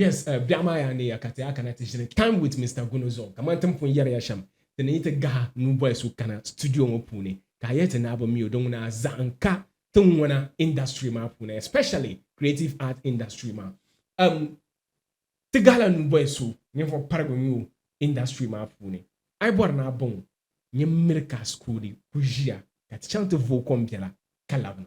Yes, Biama ya ne yakate aka na tishire time with Mr. Gunu zo. Kama tempo yare ya sham. Tene ite ga nu boy su kana studio mo pune. Ka yete na abo mi odong na zanka tungwana industry ma pune, especially creative art industry ma. Te gala nu boy su nyefo parago nyu industry ma pune. Ai bor na bon. Nye mirka skuri kujia. Kat chante vo kompiela kalabna.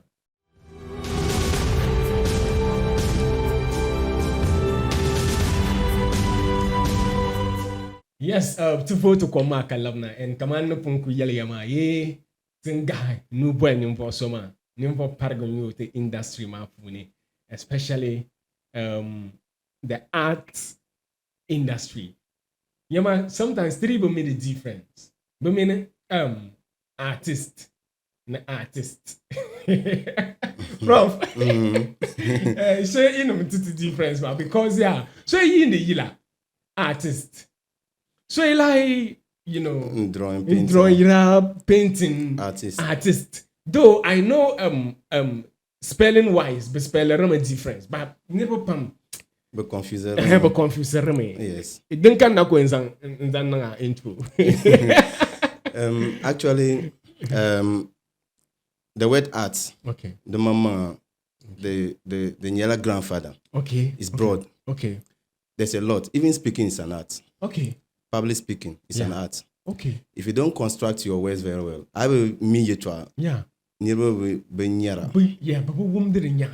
Yes, to vote ko ma kalabna and kaman no punku yele yama ye tinga nu boy nyimpo soma nyimpo pargo nyu te industry ma pune, especially the art industry. Yama sometimes three be made a difference. But mean artist na artist. Prof. So you know the difference because yeah, so you in the yila artist. So like, you know, drawing, painting artist. Though I know spelling wise, but spelling a difference. But never pam. But confuser. But confuser me. Yes. It don't can go in that intro. Actually, the word art. Okay. The mama, the Nyala grandfather. Okay. Is broad. Okay. There's a lot. Even speaking is an art. Okay. Public speaking is an art. Okay. If you don't construct your words very well, I will mean you to. Yeah.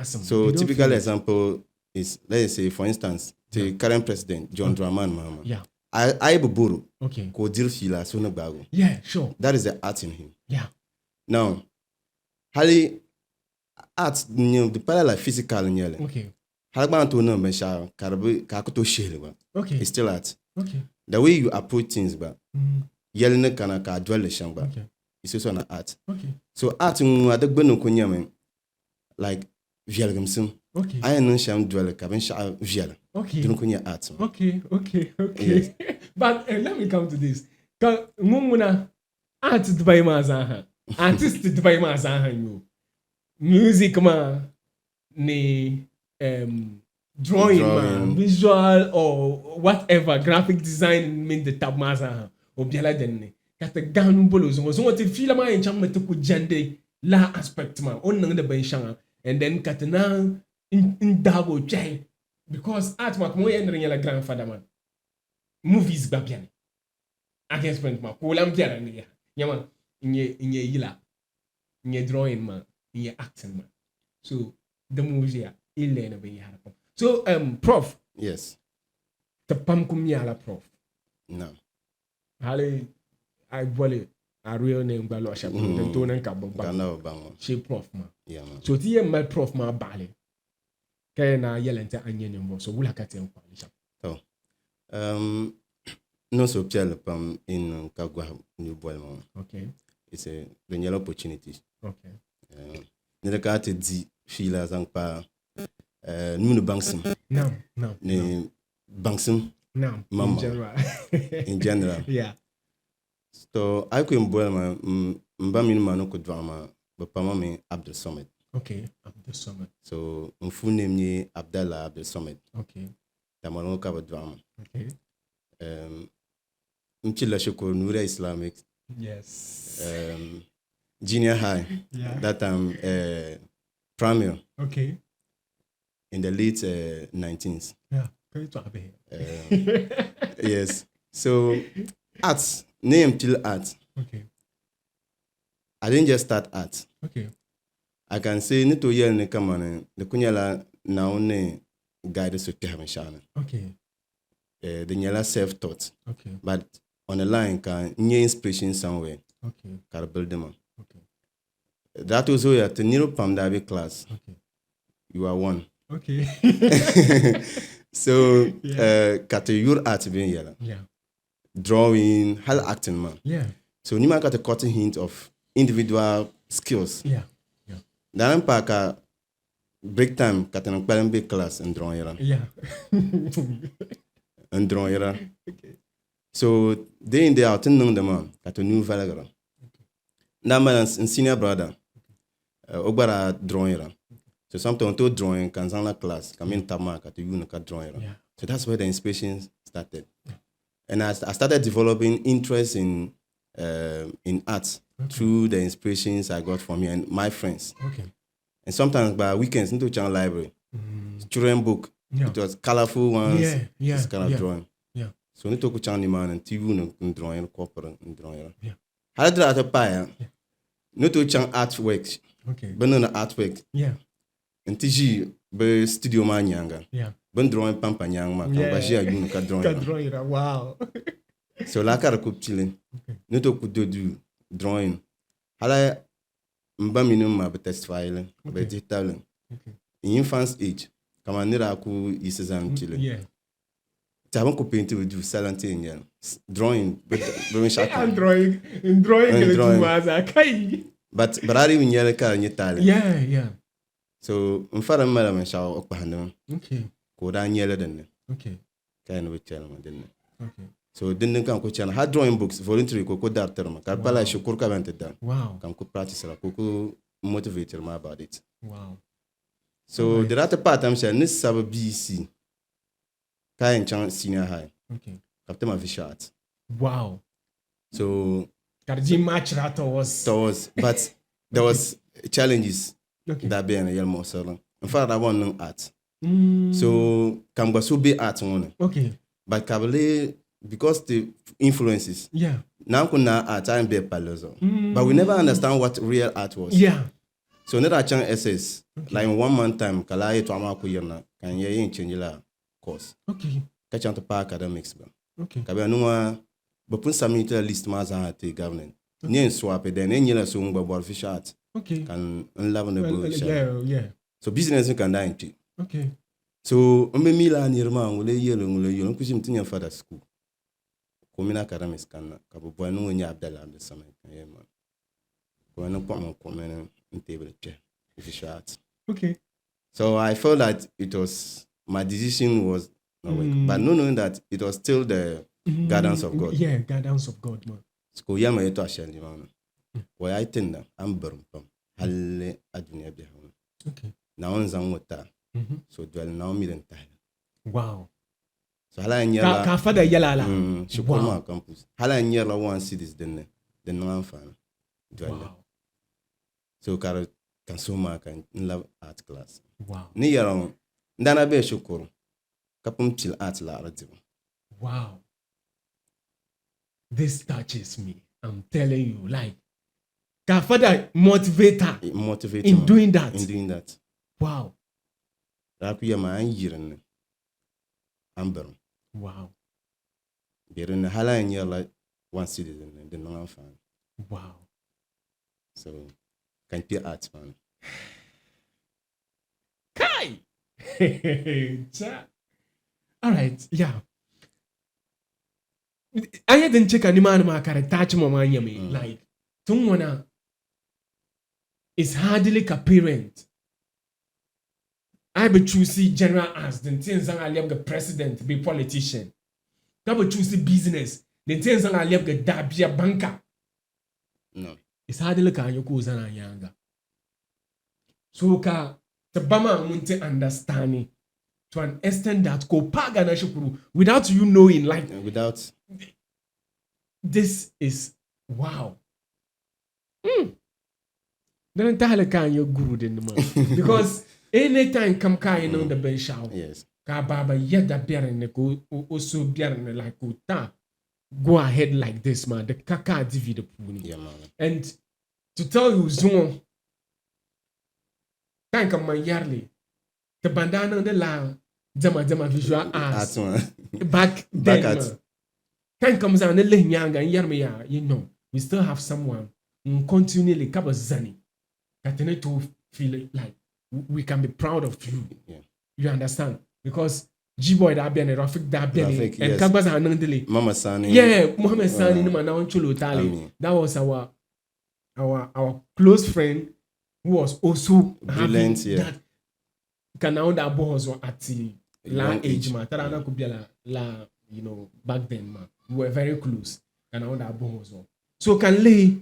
So typical example is, let's say, for instance, the current president, John Dramani Mahama. Yeah. I buru. Okay. Ko deal fila so bago. Yeah, sure. That is the art in him. Yeah. Now, hali art the parallel like physical nyele. Okay. Halagba to no mesha karbe kakuto shele ba. Okay. It's still art. Okay. The way you approach things ba. Yelene kana ka dwell shamba. Okay. It's also an art. Okay. So art adagbe no kunyame like vielgemsim. Okay. I know sham dwell ka ben sha viel. Okay. Don't kunya art. Okay. Yes. But let me come to this. Ka mumuna art Dubai ma zaha. Artist Dubai ma zaha you. Music ma ni drawing ma, visual or whatever, graphic design mean the tab ma zaha. Obiala denne. Kata ganu bolo zongo te fila ma encham me to jande la aspect ma on nang de ben shanga and then katana in dago jay because art ma mo yen la grandfather man movies ba bien against print ma ko lam biara ni ya nyama nye yila nye drawing ma nye acting ma so the movies ya ile na ben yara so prof. Yes. Te pam kum yala prof. No. Hali I volley a real name by Lord Shap, the Donan Cabon. She prof ma. Yeah, man. So tia my prof ma bali. Kaya yelente onion so we'll cut him. Oh. No so tell pam in Kagwa New Boyman. Okay. It's a the yellow opportunities. Okay. Nedakate di fila zangpa Nunu Banksim. No. Ne Banksim. No. Mama. In general. Yeah. So I could boil my Mbamin Mano could drama, but Pamami Abdul Summit. Okay, Abdul Summit. So full name ni Abdallah Abdul Summit. Okay. Tamano cover drama. Okay. Mchila Shoko Nura Islamic. Yes. Junior high. Yeah. That time primary. Okay. In the late 19th. Yeah. Yes. So arts. Name till art. Okay. I didn't just start art. Okay. I can say ni to yel ni kamane the kunyala na one guide so to have shana. Okay. The nyala self taught. Okay. But on the line can new inspiration somewhere. Okay. Can build them. Okay. That was where to Niro Pamdabi class. Okay. You are one. Okay. So kata your art being yellow. Yeah. Drawing, hal acting man. Yeah. So Nima got a cutting hint of individual skills. Yeah. Then Paka break time katan ang big class and drawing era. Yeah. And drawing era. Okay. So day in day out in the man got a new valagra. Now man and senior brother Ogbara drawing era. So sometimes to drawing can sound like class come in tama kat you no drawing era. Yeah. So that's where the inspiration started. And I started developing interest in art through the inspirations I got from me and my friends. Okay. And sometimes by weekends, into Channel Library, children book. Yeah. It was colorful ones. Yeah. This kind of drawing. Yeah. So we took Channel man and TV and drawing, corporate and drawing. Yeah. How did I pay? No to Channel artworks. Okay. But no artwork. Yeah. And TG be studio man yanga. Yeah. Ben drawing pampa nyang ma. Yeah. Kambashia Gunu ka drawing. Wow. So la kara kup chilling. No to do drawing. Hala mba minimum ma be test file, be digital. Okay. In infant's age, kama nira ku isizam chilling. Yeah. Taban ko painting with you silent in yeah. Drawing, but drawing But I didn't yell car in Italy. Yeah. So in front of Madame Shaw up behind them. Okay. Go down yellow then. Okay. Kind of tell them didn't. Okay. So didn't come coach and had drawing books voluntary coco that term. Carpala Shukurka went down. Wow. Come could practice a coco motivated me about it. Wow. So the other part I'm saying this sub BC. Kind chance senior high. Okay. Captain of shot. Wow. So Karji match that was but there was challenges that be in a more salon. In fact, I want no art. So can so be art one. Okay. But Kabale because the influences. Yeah. Now kuna art and be palozo. But we never understand what real art was. Yeah. So never change essays. Like in 1 month time, kala ye to amako yerna can ye change la course. Okay. Catch on to pa academics ba. Okay. Kabe anuma bopun submit list ma za te government. Nyen swap then nyela so ngba bol fish art. Okay. Can unleaven the bull. Yeah. So business can die. Okay. So me la nirma ngule yelo ngule yelo kusim tinya father school. Komina academics kan ka bo boy no nya Abdallah Abdul Samad. Yeah man. Ko na po mo komen in table chair. Fish art. Okay. So I felt that it was my decision was not work, but not knowing that it was still the guidance of God. Yeah, guidance of God, man. So yeah, my to ashali man. Why I think that I'm burn pam. Halle adunia biha. Okay. Now on zangota. So dwell now million time. Wow. So hala nyela. Ka father yela la. Wow. Campus. Hala nyela one cities then no fan. Wow. So karo kansoma kan love art class. Wow. Ni yaron ndana be shukuru. Kapum chill art la aratibu. Wow. This touches me. I'm telling you, like, ka father motivator in doing that. Wow. Rakuya ma anjiren amber. Wow. Birin hala in like one citizen the non fan. Wow. So can be art man. Kai. All right, yeah. I didn't check any man ma touch mama nyame like tumwana is hardly a parent. I be choosy general as the things I live the president be politician. I be choosy business the things I live the dabia banker. No. It's hardly can you cause an younger. So ka the bama munte understanding to an extent that ko paga na shukuru without you knowing like without this is wow. Then tell can you guru in the month because anytime come kind on the bench show. Yes. Ka baba yet that bearing ko also bearing like go ahead like this man the kaka divi the puni. Yeah man. And to tell you zoom thank my yearly the bandana the la Dema visual arts back then. Time comes on the young and yarmia, you know, we still have someone continually cover Zani that need to feel like we can be proud of you. Yeah. You understand? Because G-Boy that been a Rafik that been and yes. Kabas and Nandili. Mama Sani. Yeah, Muhammad Sani no man Chulo Tali. That was our close friend who was also brilliant, yeah. That can now that boss at the la age man. Tarana could be la you know back then man. We were very close. Can now that boss. So can lay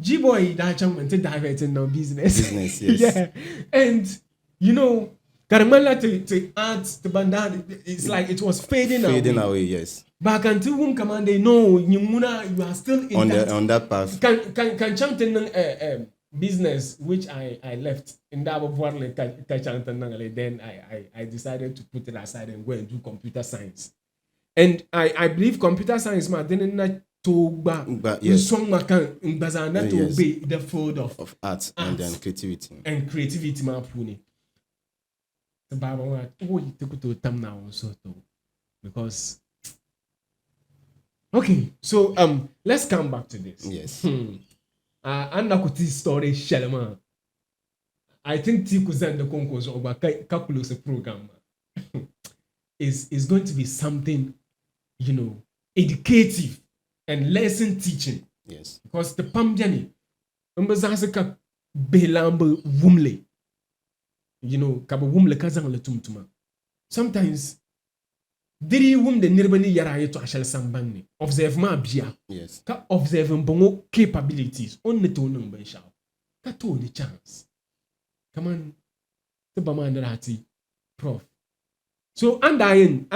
G-Boy that chang went to divert in our business. Business, yes. Yeah. And you know, Karamala to art to bandad, it's like it was fading away. Yes. But until whom command they know you are still in on that path. Can champion business which I left in that then I decided to put it aside and go and do computer science. And I believe computer science didn't not to but yes. to obey the field of art and then creativity. And creativity puni. The Bible took to them now also because okay, so let's come back to this. Yes. And story Shalama. I think Tikuzan the concourse over calculus program is going to be something, educative and lesson teaching. Yes. Because the Pamjani, Mbazasaka Belambo Wumle, Kaba Wumle Kazan Tumtuma. Sometimes Diri wum de nirbani yara yeto ashal sambani. Observe ma bia. Yes. Ka observe mbongo capabilities. On ne to nung ben shao. Ka to the chance. Come on. Teba ma nderati. Prof. So andayin.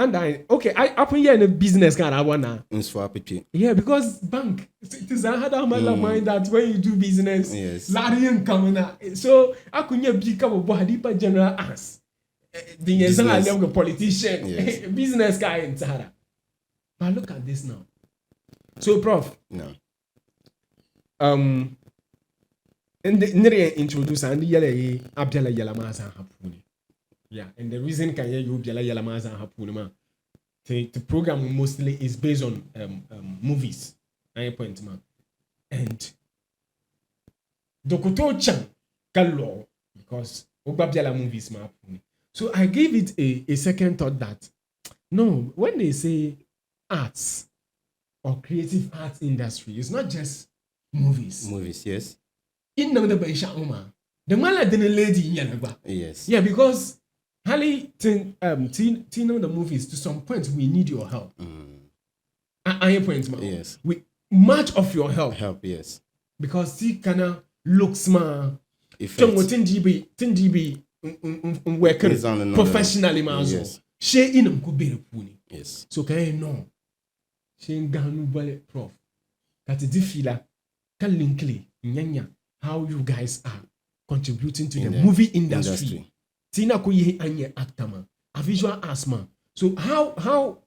Okay, I happen here in a business kind of one. Yeah, because bank. It is a hard mind that when you do business. Yes. Larian coming out. So I couldn't become a Bohadipa general ass. The example of a politician, yes. Business guy in Sahara. But look at this now. So, Prof. No. And the introduce and the yellow Abdala Yalamaza Hapuni. Yeah, and the reason can you Abdala Yalamaza Hapunima. The program mostly is based on movies. I point man. And Dokuto Chan Kalo because Obabjala movies ma Hapuni. So I gave it a second thought that, no, when they say arts or creative arts industry, it's not just movies. Movies, yes. In the mala didn't lady in yes. Yeah, because Hali the movies, to some point, we need your help. At point, yes. We much of your help. Yes. Because see kinda looks TNDB working professionally, yes. She in a good puni. Yes. So can you know? She in Gunu Prof. That is the feeler. Can linkly nyanya how you guys are contributing to the movie industry. Tina kuye anye actor a visual arts man. So how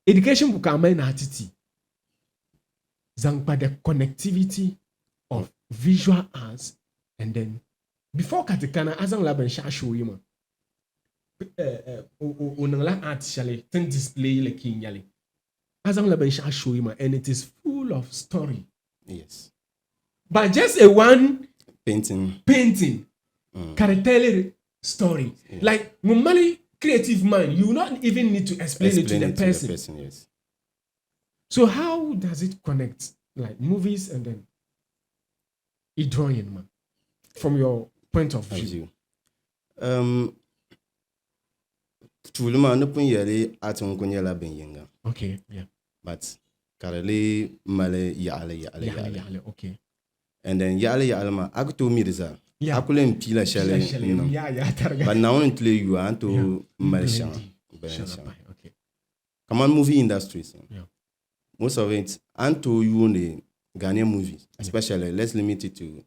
education will come in attitude. Zangpa the connectivity of visual arts and then before katikana azang laban sha show you man onangla art shale ten display le kinyale azang laban sha show you man and it is full of story. Yes. But just a one painting can tell a story. Yeah. Like normally creative mind, you not even need to explain it to the person. Yes. So how does it connect like movies and then a drawing man from your point of view? Tuluma no pun yale aton kunyala ben yenga. Okay, yeah. But karale male yale. Okay. And then yale ma akuto mirza. Yeah. Akule mpila shale. Yeah. But now until you want to malshan. Okay. Come on, movie industries. Yeah. Most of it unto you in the Ghanaian movies, especially let's limit it to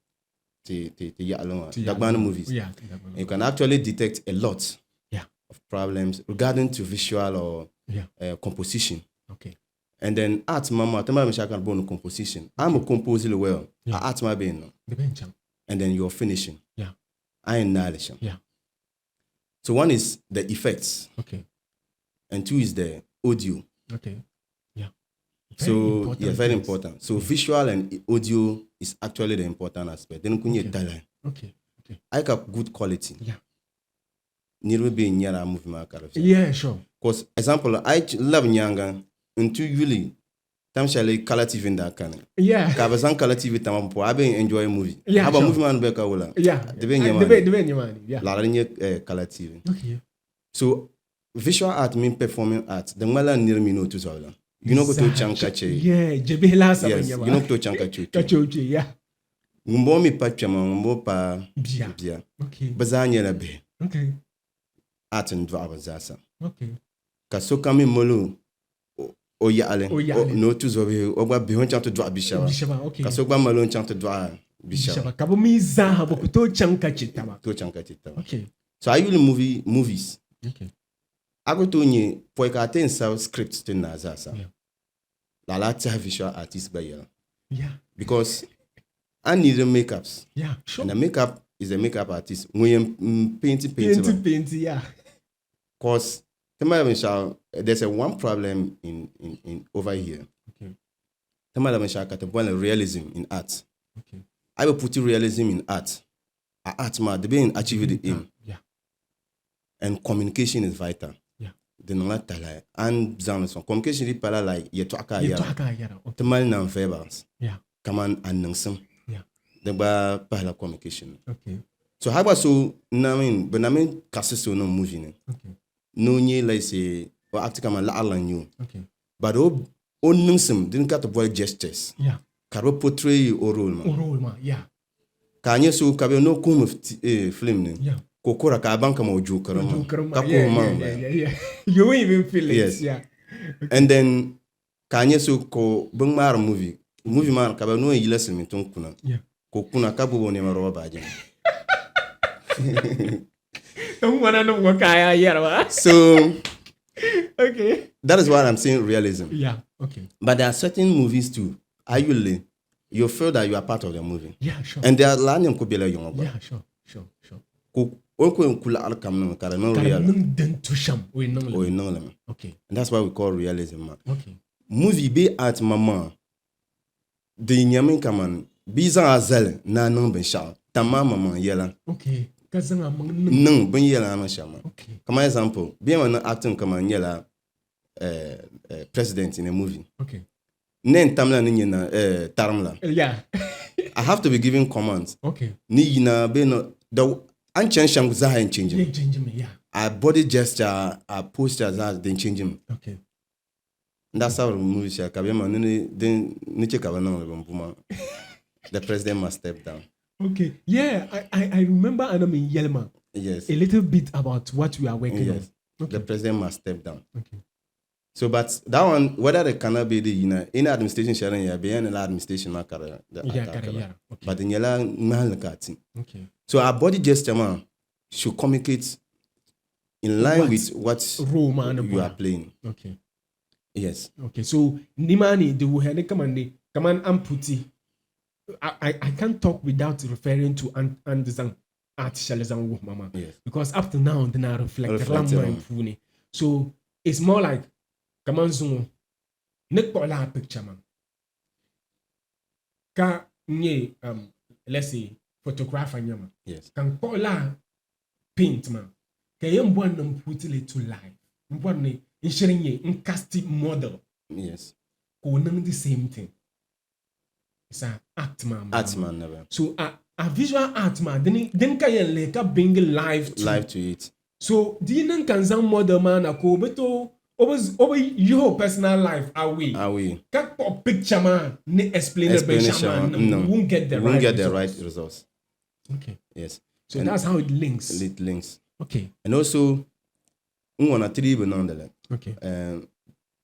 Dagbana movies. Yeah. You can actually detect a lot of problems regarding to visual or composition. Okay. And then art mama tama mishaka bono composition. I'm a composer well. Art my ben. And then you're finishing. Yeah. I knowledge. Yeah. So one is the effects. Okay. And two is the audio. Okay. Yeah. Very important. So visual and audio is actually the important aspect. Then kunye talent. Okay. I got good quality. Yeah. Yeah, sure. Because example, I love Nyanga until really tam shall color TV in that kind. Yeah. Kabazan color TV tamampo. I been enjoy movie. Yeah. Aba movie man beka wala. Yeah. The ben Yeah. La ranye color TV. Okay. So visual art mean performing art. The mala near me no to zola. You know go to chankache. Yeah. Jebela sa yes. You know go to chankache. Kachoche. Yeah. Ngumbo mi pa chama ngumbo pa bia. Bia. Okay. Bazanya la be. Okay. art and dwa zasa. Okay. Ka so kami molo o yale. yale. No tu zo be o gba bi hon chant dwa bishaba. Bishaba, okay. Ka so gba malo chant dwa bishaba. Kabo mi za bo to chanka chitaba. To chanka chitaba. Okay. So I usually movies. Okay. Ako to nye po ka ten sa script to na zasa. Yeah. La visual artist by yala. Yeah. Because I need the makeups. Yeah, sure. And the makeup is a makeup artist. When you paint, yeah. Because there's a one problem in over here. Okay. Realism in art. Okay. I will put realism in art. Art man, the being achieve the aim. Yeah. And communication is vital. Yeah. The non and communication is like you talk yara. The man non-verbals. Yeah. Come on and nungsum. Yeah. The bar parallel communication. Okay. So how about so but I mean so no movie. Okay. No nye like say or act come la alan you. Okay. But o nungsum didn't got to boy gestures. Yeah. Karo portray or role man. Role man, yeah. Kanye so kabe no come film ne. Yeah. Kokora ka banka mo ju karama. Yeah. You won't even feel it. Yes. Yeah. Okay. And then Kanye so ko bang mar movie man kabe no yila simi ton kuna. Yeah. Ko kuna kabo woni maro ba jeng. Don't wanna know what kaya yara. So okay. That is what I'm saying realism. Yeah. Okay. But there are certain movies too. Usually you feel that you are part of the movie. Yeah, sure. And there are lanyam ko bela young. Yeah, sure. Ko kula alkam no kara no real. Okay. And that's why we call realism. Man. Okay. Movie be art mama. De nyamin kaman bizan azel na non ben sha. Tama mama yela. Okay. Kazanga non ben yela na sha man. Okay. Comme example, bien on acting kaman yela president in a movie. Okay. Nen tamla ni na tarmla. Yeah. I have to be giving commands. Okay. Ni na be no the ancient shang za change me. Yeah. Our body gesture, our postures are then changing. Okay. That's how the movie shall kabema ni check no the president must step down. Okay. Yeah, I remember Anam in Yelma. Yes. A little bit about what we are working on. Okay. The president must step down. Okay. So, but that one, whether the cannot be the in administration sharing ya be an administration makara. Okay. But in yela ngalakati. Okay. So our body gesture man should communicate in line with what role man you are playing. Okay. Yes. Okay. So nimani the wuhane come on amputi. I can't talk without referring to Anderson artificialism mama. Yes. Because up to now then I reflect. So it's more like come on zoom. Nek la picture man. Ka nye let's say photographer nyama. Yes. Kan la paint man. Ka yem bwan nam put it to life. Mbwan ne ensuring ye cast model. Yes. Ko nang the same thing. It's an art man. Art man never. So a visual art man then can you like bring life to it. So the nan can some model man ako beto over your personal life away. Kak pop picture man ne explanation man no. won't get the right results. Okay. Yes. So and that's how it links. It links. Okay. And also una tribe nonetheless. Okay.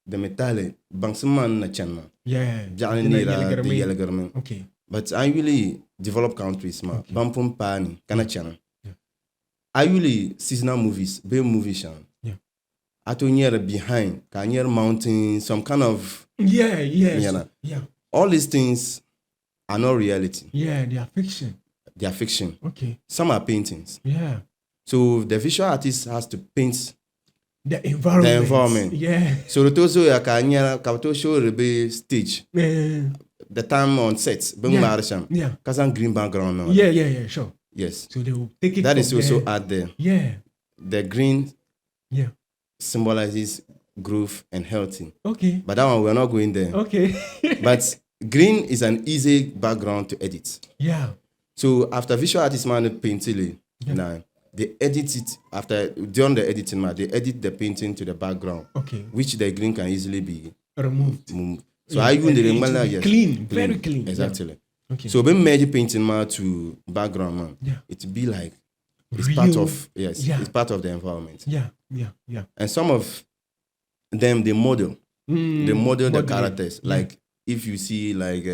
The metale banksaman na channel. Yeah. The okay. But I really develop countries ma. Okay. Bampum pani kana channel. Yeah. I really seasonal movies, be movie channel. Yeah. Ato near behind, can near mountain, some kind of yeah. All these things are not reality. Yeah, they are fiction. They are fiction. Okay. Some are paintings. Yeah. So the visual artist has to paint the environment. Yeah. So the tozo ya kanya kato show rebe stage. Yeah. The time on set, yeah. Kazan green background now. Yeah, sure. Yes. So they will take it. That is also out there. Yeah. The green symbolizes growth and healthy. Okay. But that one we're not going there. Okay. But green is an easy background to edit. Yeah. So after visual artist man paint now they edit it during the editing they edit the painting to the background. Okay. Which the green can easily be removed. So I even the clean, very clean. Exactly. Yeah. Okay. So when magic painting man to background man, it be like It's part of it's part of the environment. Yeah. And some of them they model the characters. Yeah. Like if you see like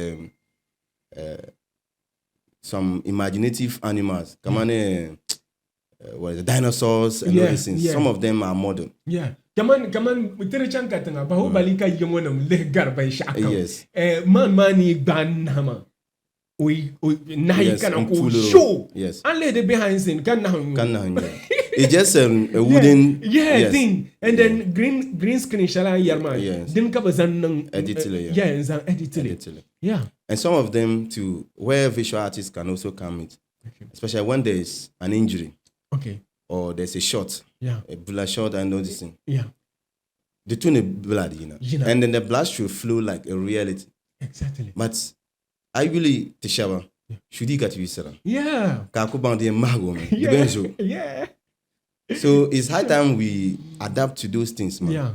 some imaginative animals, come on, what is it, dinosaurs and all these things. Yeah. Some of them are model. Yeah. Kaman tere chanka tanga ba ho balika yongonam le garba shaka. Yes. Man ban hama. We nahi kana ko Mfuluro. show. Yes. And lay the behind scene can now. It's just a wooden thing. And then green screen shala yarma. Yes. Dim ka bazan Editile, editile. Yeah. And some of them to where visual artists can also come in. Okay. Especially when there's an injury. Okay. Or there's a shot. Yeah. A blood shot and all this thing. Yeah. They turn the blood, And then the blood should flow like a reality. Exactly. But I really Tishawa. Should he get you, sir? Yeah. Yeah. So it's high time we adapt to those things, man. Yeah.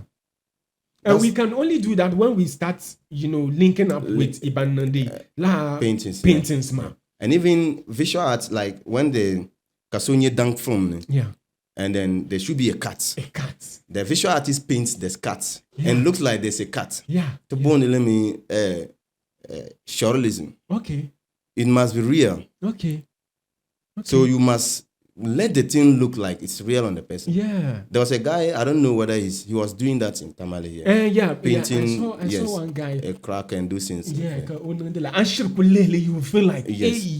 And we can only do that when we start, linking up with Iban Nandi paintings, man. And even visual arts, like when the Kasonye dunk from, and then there should be a cat. A cat. The visual artist paints this cat and looks like there's a cat. Yeah. To bone let me surrealism. Okay. It must be real. Okay. So you must let the thing look like it's real on the person. Yeah. There was a guy, I don't know whether he was doing that in Tamale here. Painting, I saw one guy. A crack and do things. Yeah. You feel like, hey.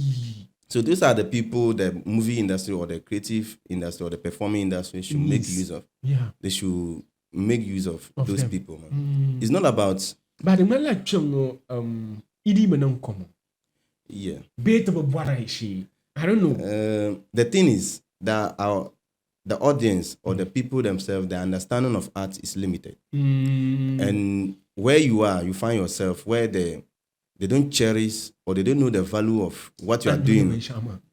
So these are the people the movie industry or the creative industry or the performing industry should make use of. Yeah. They should make use of those them. people, man. It's not about... But the man like idi menang komo. Yeah. I don't know. The thing is that the audience or the people themselves, their understanding of art is limited. And where you are, you find yourself where they don't cherish or they don't know the value of what you are doing.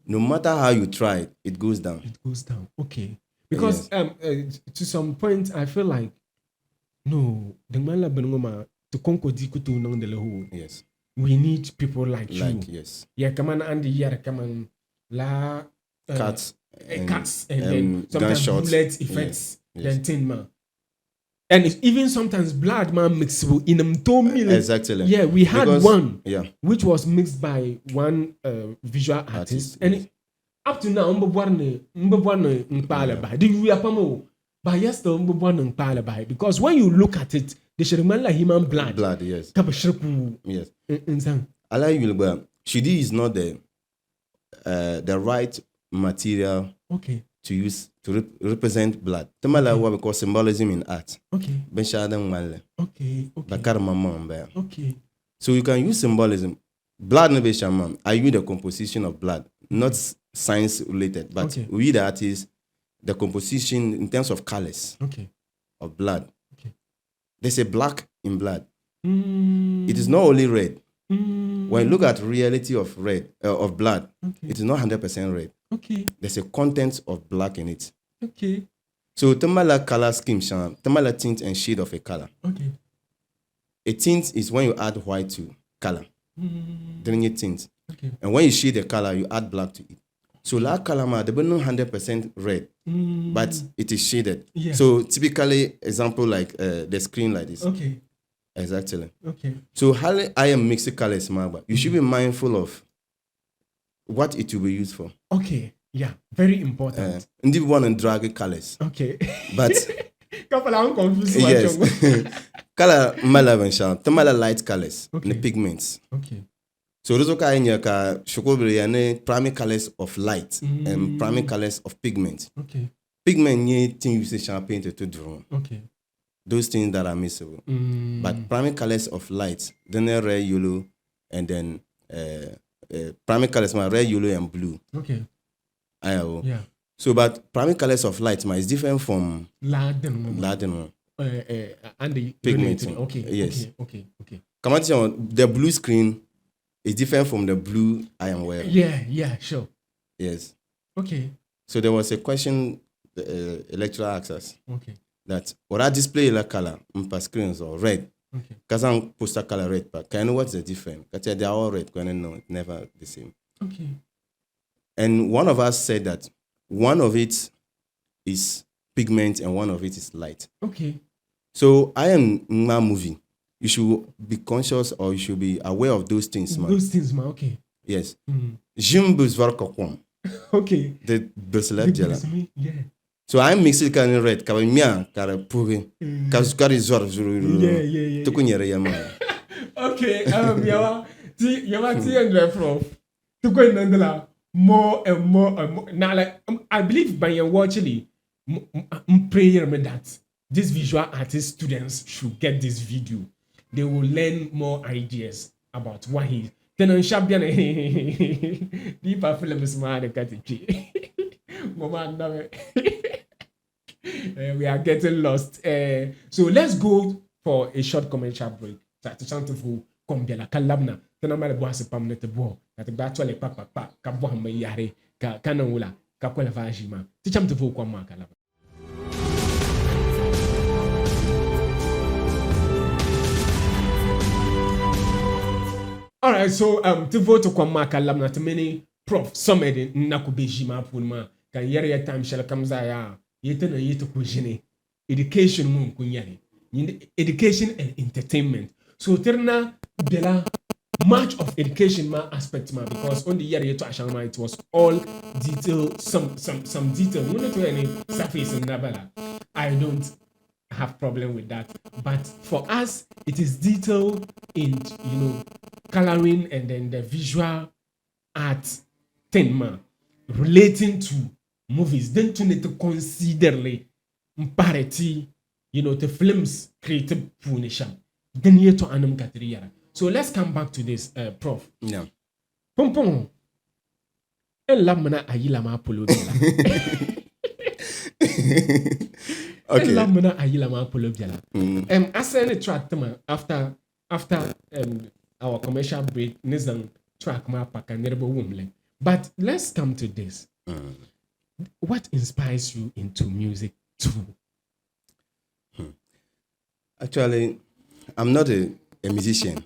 No matter how you try, it goes down. It goes down. Okay. Because to some point, I feel like, no, the man to conquer dikutu nang de lehu. Yes. We need people like you. Yes. Yeah, come on, Andy. Yeah, come on. Cuts and then sometimes gunshots. bullet effects. Yes. Then tin man. And it's even sometimes blood man mixable in them 2 million. Exactly. Yeah, we had one. Yeah. Which was mixed by one visual artist. And it, up to now, because when you look at it, they should remember human blood. Blood, yes. Yes. Shidi is not the right material to use to represent blood. Tamala what we call symbolism in art. Okay. Okay. So you can use symbolism. Blood no be shaman. I use the composition of blood, not science related, but we the artists, the composition in terms of colors of blood. Okay. There's a black in blood. It is not only red. When you look at reality of red of blood, it is not 100% red. Okay. There's a content of black in it. Okay. So tamala color scheme, tamala tint and shade of a color. Okay. A tint is when you add white to color. Then you tint. Okay. And when you shade the color, you add black to it. So la color they not 100% red, but it is shaded. Yes. So typically, example like the screen like this. Okay. Exactly. Okay. So how I am mixing colors, but you should be mindful of what it will be used for. Okay. Yeah. Very important. And you want to drag colors. Okay. But couple I'm confused. Yes. Color malavan tamala light colors, the pigments. Okay. So those are in your primary colors of light and primary colors of pigment. Okay. Pigment you things you say paint to draw. Okay. Those things that are missable. But primary colors of light, then red, yellow, and then primary colors red, yellow, and blue. Okay. Yeah. So, but primary colors of light is different from Laden. And the pigmenting. Okay. Yes. Okay. Come on, the blue screen is different from the blue I am wearing. Yeah, sure. Yes. Okay. So there was a question the lecturer asked us. Okay. That what I display la color on screens or red. Okay. Because I'm poster color red, but can you know what's the difference? Because they are all red, can you know it's never the same. Okay. And one of us said that one of it is pigment and one of it is light. Okay. So I am my movie. You should be conscious or you should be aware of those things, man. Those things, man. Okay. Yes. Jim Busvarkokwam. Okay. The Buslab Jella. Yeah. So I'm Mexican red, Kabamia, Karapuri, Kazukari Zor, Yeah. Tukunyere Yama. Okay. Yawa T and Prof. To go in more and more and more. Now, like I believe by your watching, prayer me that these visual artist students should get this video. They will learn more ideas about what he. Then on Shabian, deeper film is mad. We are getting lost. So let's go for a short commercial break. To chant of who come bien la calabna. Then I'm going to pam net bo. That the battle papa kabo hamba yare ka kanangula ka kwela vajima. To chant of who come calabna. All right, so to vote kwa maka lamna to many prof somebody nakubejima punma kan yare time shall comes ya yete na yete kujine education mun kunyari education and entertainment so terna bela much of education ma aspect ma because on the year yeto ashama it was all detail some detail no to any surface in nabala. I don't have problem with that, but for us it is detail in coloring and then the visual art thing ma relating to movies. Then to need to consider parity, the films created punisha. Then you to anum katriyara. So let's come back to this, Prof. Yeah. Pompon. El lamna ayila ma polo biala. Okay. El lamna ayila ma polo biala. As any track after our commercial break, nizang track ma paka nerebo wumle. But let's come to this. What inspires you into music too? Actually, I'm not a musician.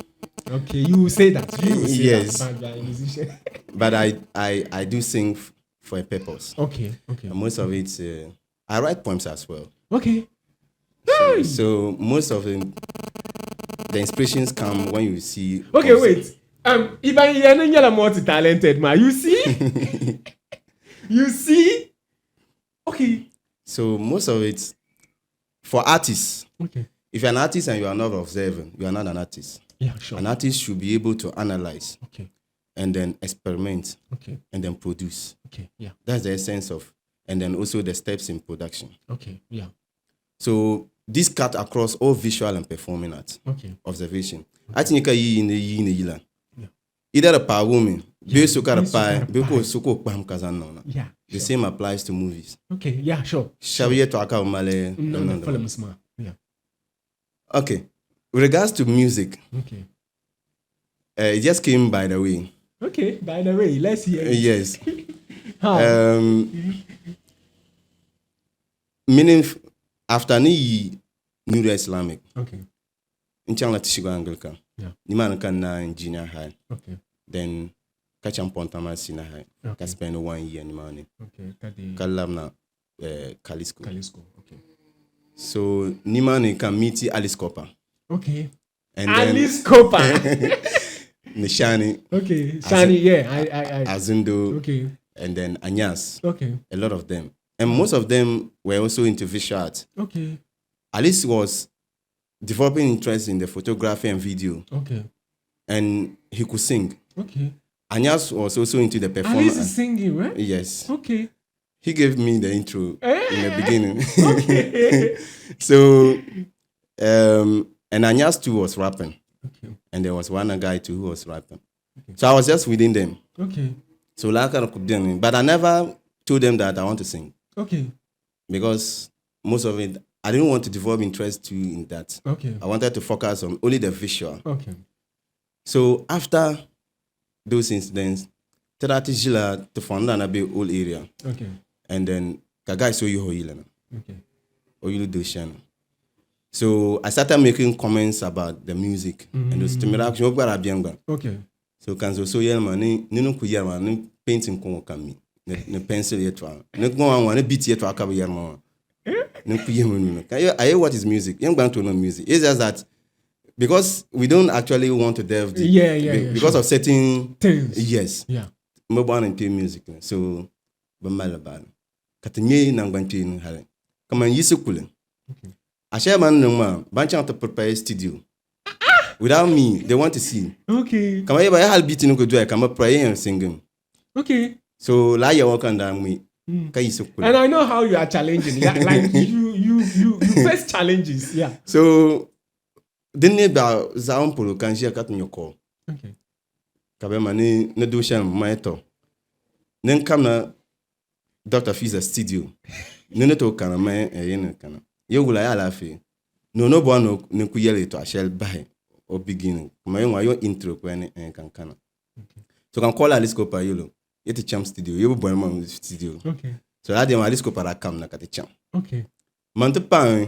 Okay, you say that. You say Yes. that, but you are a musician. But I do sing for a purpose. Okay. And most of it, I write poems as well. Okay. So most of the inspirations come when you see. Okay, wait. Even you're not multi-talented, man. You see? You see? Okay. So most of it, for artists, Okay. if you're an artist and you are not observing, you are not an artist. Yeah, sure. An artist should be able to analyze Okay. and then experiment Okay. and then produce. Okay. Yeah. That's the essence of, and then also the steps in production. Okay. Yeah. So this cut across all visual and performing art, Okay. observation. I think you in the land. Yeah. Either a power woman, Yeah. be so kind of Be so pie, kind of because so called pam kazan. Yeah. The Sure. same applies to movies. Okay. Yeah. Sure. Shall we talk about Malay? No. Films, man. Yeah. Okay. With regards to music, Okay. it just came by the way. Okay. By the way, let's hear it. Yes. How? Meaning after ni New Islamic, Okay. in Changla Tishigo Anglican, Yeah. ni man can na in junior high, Okay. then Kacham Pontama Sina High, Okay. can spend 1 year in money. Okay. Kadi. Kalamna Kalisco. Kalisco. Okay. So Nimani can meet Alice Copper. Okay. And Alice Cooper. Nishani, Okay. Shani. Yeah. I. Azundo, Okay. and then Anyas. Okay. A lot of them. And most of them were also into visual art. Okay. Alice was developing interest in the photography and video, Okay. and he could sing. Okay. Anyas was also into the Alice performance. is singing, right? Yes. Okay. He gave me the intro in the beginning. Okay. So, and Anyas too was rapping. Okay. And there was one guy too who was rapping. So I was just within them. Okay. So like I could do, but I never told them that I want to sing Okay. because most of it I didn't want to develop interest too in that. Okay. I wanted to focus on only the visual. Okay. So after those incidents, Teratijila to find an old area, Okay. and then Kagai so you hoilana Okay. or you do shan. So I started making comments about the music and those interaction. Okay. So kanzo so yelma ni no kuyama ni painting kon kami. ne pencil yetwa ne go an ne beat yetwa ka be yermo ne kuye mu I hear what is music young band to know music it's just that because we don't actually want to delve deep because of certain things yes yeah mo ban into music so ba malaban katenye na ngbanti ni hale kama yisi kulen ashe man no ma bancha to prepare studio without me they want to see okay kama yeba hal beat no go do kama pray and singing okay so la ya work and me kai yisi kulen and I know how you are challenging like you face challenges yeah so denne ba za on polo kan je kat nyoko okay kabe mani ne do shan maito nen kamna Dr. Fiza studio nene to kana me yen kana yegula ya lafi no bono ne ku yele to ashel bai o beginning kuma yen wa yo intro ko en kan kana so kan call Alice Copa yolo yeti cham studio yebo boy man studio okay so la dem Alice Copa ra kam na kati cham okay man to pan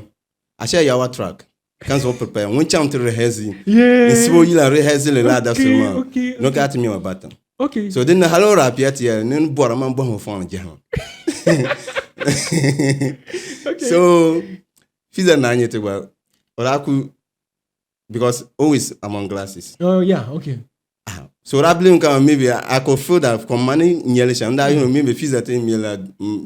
ashel ya wa track kan so prepare won cham to rehearse yeah nsibo yila rehearse le la da seulement okay no kat mi wa batan okay so then hello rap yet here nen bora man bo phone jahan okay so Fiza na nyete well oraku because always among glasses oh yeah okay so rablim come maybe I could feel that from money nyele sha nda you know maybe Fiza tell me la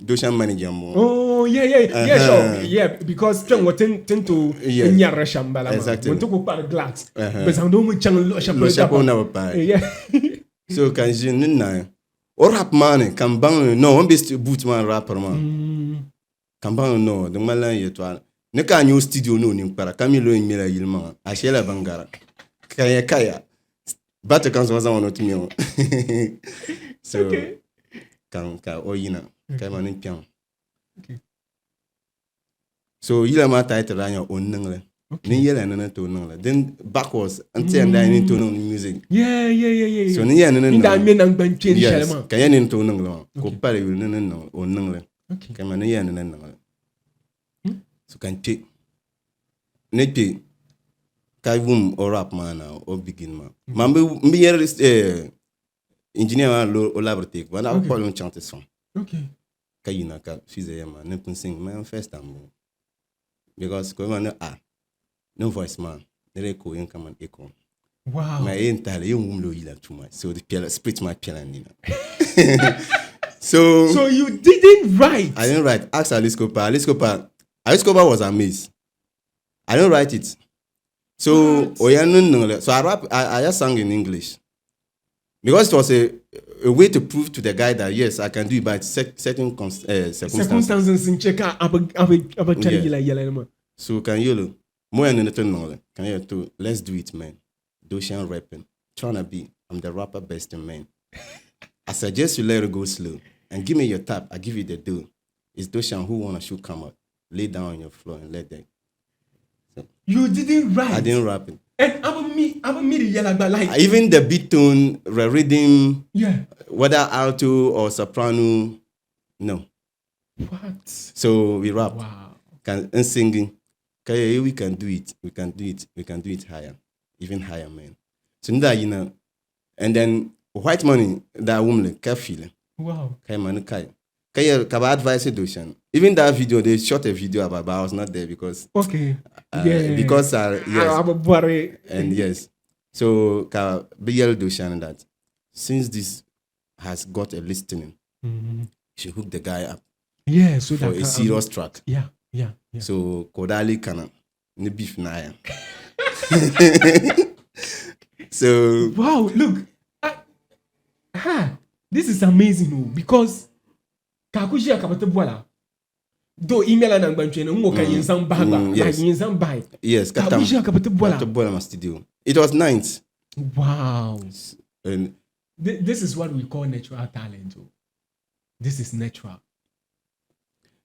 doshan manager mo oh yeah sure yeah because ten to nyara shambala exactly when to go par glass but ando mu chang lo chapeau na pa yeah so kan je nna or rap man kan bang no on be boot man rapper man kan bang no de malan yetwa ne ka new studio no ni para Camilo nyela yilma ashela bangara kaya batte kan so on otimi so kan ka oyina kai man pian okay so yila ma title ranya onnengle ni yela nana to nongle then backwards until and I to know music yeah so ni yela nana inda me nan ban change shalama kan yela to nongle ko pare yul nana no onnengle okay kai man yela nana nongle so kan te ne te kai wum or rap man or begin man mambe mbi yer engineer man lo laborate ba na ko lo chante son okay kayina ka Fiza yema ne kun sing man first time because ko man no voice man they ko yin come and echo wow my entire you wumlo yila too much so the piano split my piano nina so you didn't write I didn't write ask Alice Copa was amazed I didn't write it so so I just sang in English because it was a way to prove to the guy that yes I can do it by certain circumstances in check about yela so can you more than anything can you to let's do it man Doshan rapping trying to be I'm the rapper best in man I suggest you let it go slow and give me your tap I give you the dough it's Doshan who wanna shoot come out lay down on your floor and let that so, you didn't write I didn't rap it and I'm me yela like even the beat tone the rhythm yeah whether alto or soprano no what so we rap wow and singing okay we can do it higher even higher man so that you know and then white money that woman ka feel wow kai man kai ka advice Doshan even that video they shot a video about but I was not there because okay because yes I'm a worry and yes so ka BL Doshan that since this has got a listening you should hook the guy up yeah so for that a serious track yeah so Kodali kana ni beef na ya so wow look this is amazing because kakuji akabate bola do email na ngbanchwe no ngo kan yinsan ba like yinsan ba yes kakuji akabate bola to bola ma studio it was nice wow and this is what we call natural talent this is natural wow.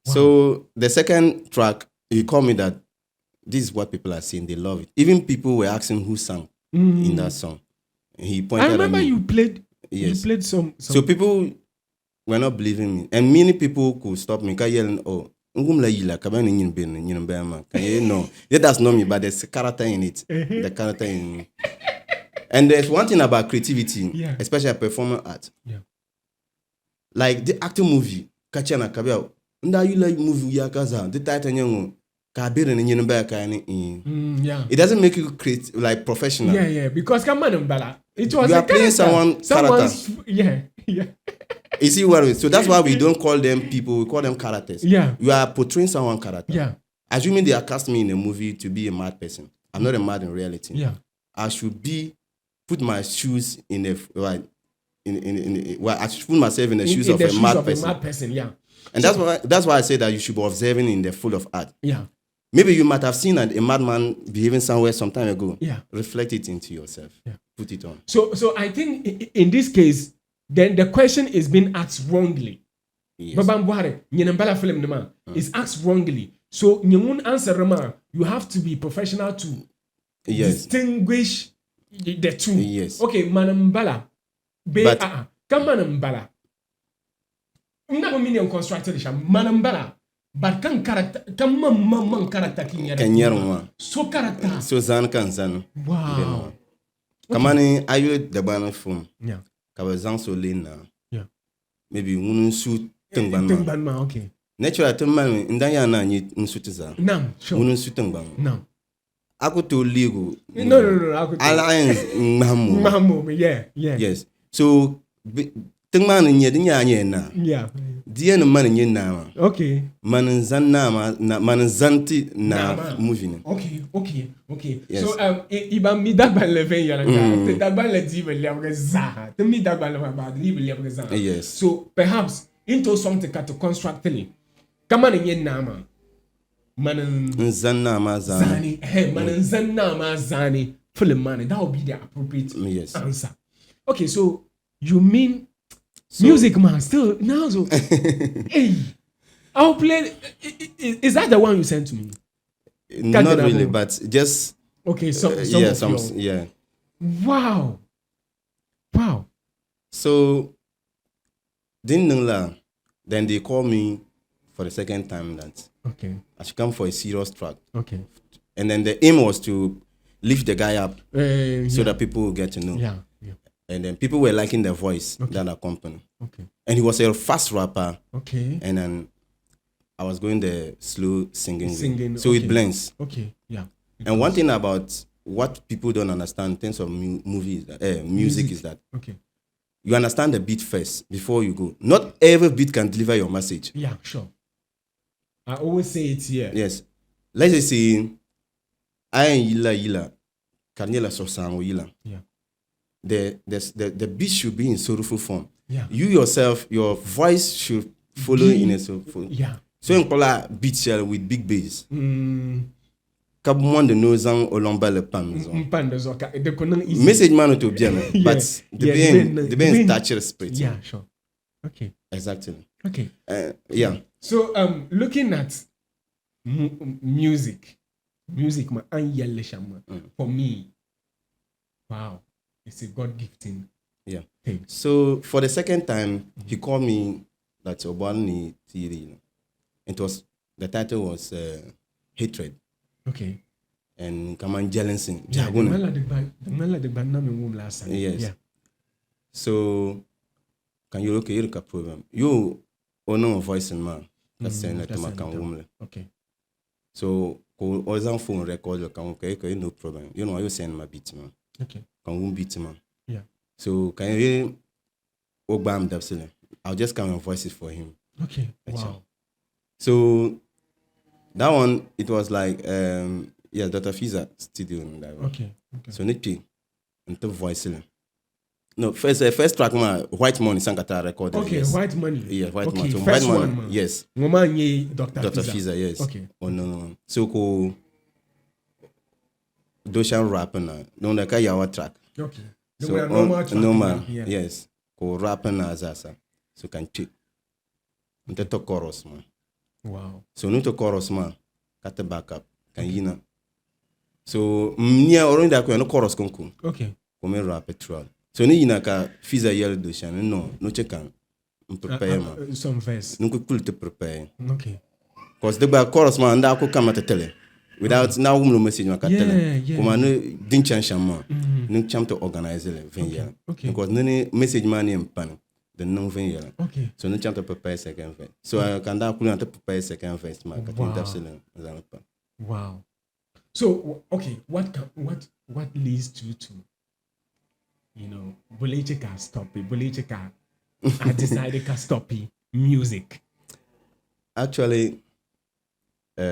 So the second track he called me that this is what people are saying they love it even people were asking who sang in that song and he pointed I remember at me. You played some so people were not believing me and many people could stop me yelling oh ngumla yila kabani nyin ben ma no that's not me but there's a character in it the character in me and there's one thing about creativity especially performing art like the acting movie kachana kabia nda you like movie ya kaza the title nyango ka bere ne nyene ba ka ni yeah. It doesn't make you create like professional. Yeah, because come on, Mbala. It was you a are playing character. someone's character. Yeah. You see what I mean? So that's why we don't call them people, we call them characters. Yeah. You are portraying someone's character. Yeah. Assuming they are cast me in a movie to be a mad person. I'm not a mad in reality. Yeah. I should put my shoes in the well, I should put myself in the shoes of a mad person. Yeah. And that's why I say that you should be observing in the full of art. Yeah. Maybe you might have seen a madman behaving somewhere some time ago. Yeah. Reflect it into yourself. Yeah. Put it on. So I think in this case, then the question is being asked wrongly. Yes. Babam Buhari, film is asked wrongly. So Nyamun answer you have to be professional to distinguish the two. Yes. Okay, Manambala. Come Manambala. Never meaning constructed Manambala. But can character Kenyarwa. So character. So zan kan zan. Wow. Kamani ayo the bana film. Yeah. Kabazan so lena. Yeah. Maybe unun su tengban. Okay. Natural tengban ndanya na nyi nsutiza. Nam, sure. Unun su tengban. Nam. Ako to ligo. No. Alliance Mahamu, yeah. Yes. So tengban nye na. Yeah. Dia no man nye na. Okay. Man zanti na movie. Okay. Yes. So iba mi dagba le ven yana. Te dagba le di be le za. Te mi dagba le ba di be le za. Yes. So perhaps into something to constructly. Kama nye na ma. Man zanna ma zani. Man zanna ma zani. Film man, that would be the appropriate answer. Okay, so you mean music man still now so hey, I'll play. Is that the one you sent to me? Not really, but just okay. Some yeah. Wow. So then they call me for the second time that I should come for a serious track. Okay. And then the aim was to lift the guy up so that people will get to know. Yeah. And then people were liking the voice that accompanied. Okay. And he was a fast rapper. Okay. And then I was going the slow singing. So okay. it blends. Okay. Yeah. And one thing about what people don't understand in terms of music is that you understand the beat first before you go. Not every beat can deliver your message. Yeah, sure. I always say it here. Yes. Let's just say, I am yila, Karniela Sosango yila. Yeah. The beat should be in soulful form. Yeah. You yourself, your voice should follow in a soulful. Yeah. So in kola beat shell with big bass. Kabouan de nos ans au lomba le pan. Message man to bien, but the being touch spirit. Yeah, sure. Okay. Exactly. Okay. Yeah. So looking at music, ma anyelle shama for me. Wow. It's a God gifting. Yeah. Thing. So for the second time, he called me that Obani Tiri. The title was Hatred. Okay. And Kaman Jealousy. Yeah, the band last time. Yes. Yeah. So can you look at your program? You own voice in man. That's saying that to okay. So on phone record okay, no problem. You know, you send my beat man. Okay. Can beat man. Yeah. So can you Ogbam Dapsile? I'll just come and voice it for him. Okay. Wow. So that one, it was like Dr. Fiza studio. Okay. So Nipi and the voice. No, first track White Money Sankata recorded. Okay, yes. White Money. Yeah, White Money. So first White Money. One, yes. Dr. Fiza, yes. Okay. Oh no. So ko Doshan rapping na. No na yawa track. Okay. So normal. Yes. Ko rapping na azasa. So can check. Nte chorus man. Wow. So no to chorus man. Kata backup. Can yina. So mnia oronda ko no chorus konku. Okay. Come rap petrol. So ni yina ka Fiza yell Doshan no check prepare man. Some verse. No cool to prepare. Okay. Because the chorus man nda ko kama tele. Without now no message ma ka tele. Kuma no din chansha man. No cham to organize le venya. Okay. Because no message man in pan. the non ven yela. Okay. So no chant to prepare second verse. So I can da kulu to prepare second verse ma ka tin tafsirin zanapa. Wow. So okay, what leads you to Bolece ka stop it. Bolece ka I decided to stop it. Music. Actually, I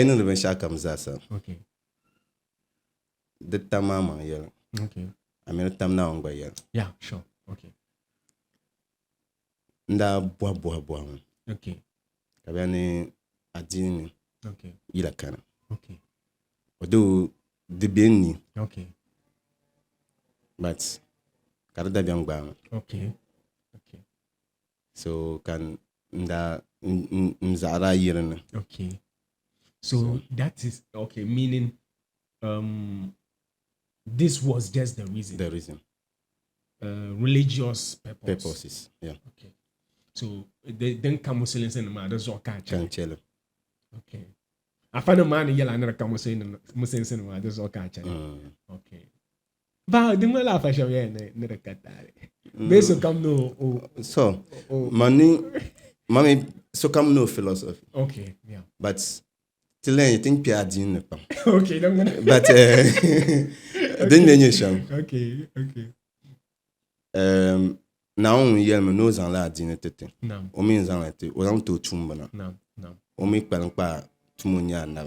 know the Bensha Kamzasa. Okay. The Tamama, yeah. Okay. I mean, Tam now, yeah. Yeah, sure. Okay. Nda boa. Okay. Kabiani Adini. Okay. Ila kana. Okay. Although the Benny. Okay. But Karada Biang. Okay. Okay. So can nda Mzara Yiren. Okay. So that is okay, meaning this was just the reason. The reason. Religious Purposes. Yeah. Okay. So they then come Muslims and that's all catch. Okay. I find a man yell and come Muslims and that's all catch. Okay. But the more laugh I shall never cut that. Based come no. So mommy so come no philosophy. Okay. Yeah. But till then you think Pierre Dean. Okay, I'm gonna. But then you sham. Okay. Now yel me no zan la Dean tete. No. O mi zan la te. O zan to chumbana. No. O mi pa tumunya na.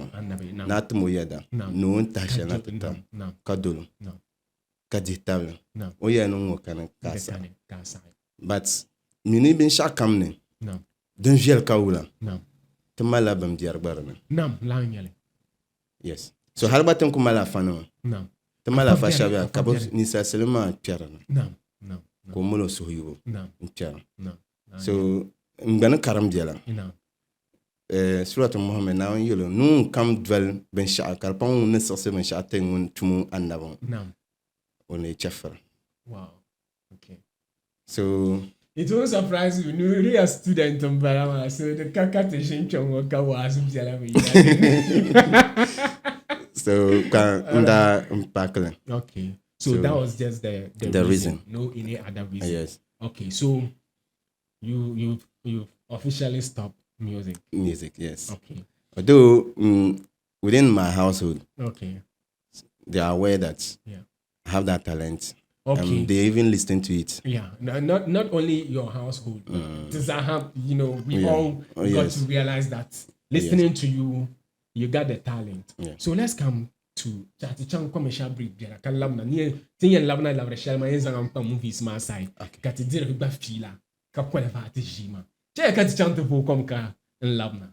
Na tumo yeda. No ntasha na tata. No. Kadolo. No. Kaditable. No. O ye no mo kana kasa. Kasa. But mini bin shakamne. No. Den viel kaula. No. Temala bam diar barana. No, lanyale. Yes. So halbatem kumala fano. No. Temala fa shabia kabo ni sa selema piarana. No. Ko mulo sohibo. No. Piara. No. So ngana karam diala. No. Surat Muhammad now yolo nun kam dwell ben sha karpon ne so se ben sha tengun tumu annabon. No. On a cheffer. Wow. Okay. So it won't surprise you. You're a student in Barama, so the kakatation chongoka was so unda impakle. Okay. So that was just the reason. No any other reason. Yes. Okay. So you officially stopped music. Music, yes. Okay. Although within my household, okay, they are aware that I have that talent. Okay. They even listen to it. Yeah. Not only your household. Does that have, we all got to realize that listening to you got the talent. Yeah. So let's come to Chati Chang commercial break. There can labna near thing and labna labra shell my ends movies my side. Got to deal with Bafila. Kapwela Vati Jima. Check at Chant to come car and labna.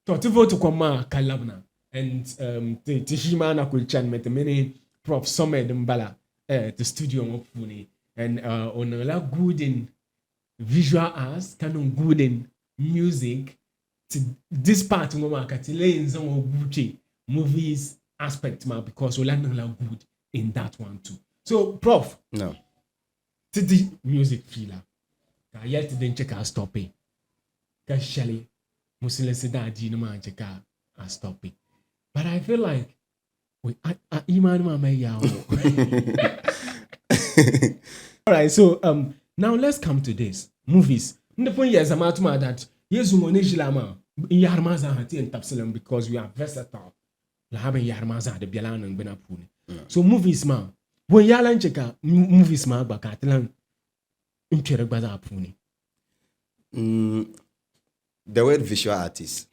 To vote to come kalabna and Tishima na kulchan met many Prof Sommer Mbala the studio of Pune and on a good in visual arts, canon good in music to this part of market in some good movies aspect ma because we learn good in that one too. So Prof, no, to the music feeler, I yet didn't check our stopping. Shelly. Muslims say that you know I stop it. But I feel like all right, so now let's come to this. Movies. In the point years I'm out that yes Yarmaza hati and Tapsilum because we are versatile. La having Yarmaza the Bialan and Benapuni. So movies ma. When Yalan cheka movies ma bakatlan Incheragbaza Puni. The word visual artist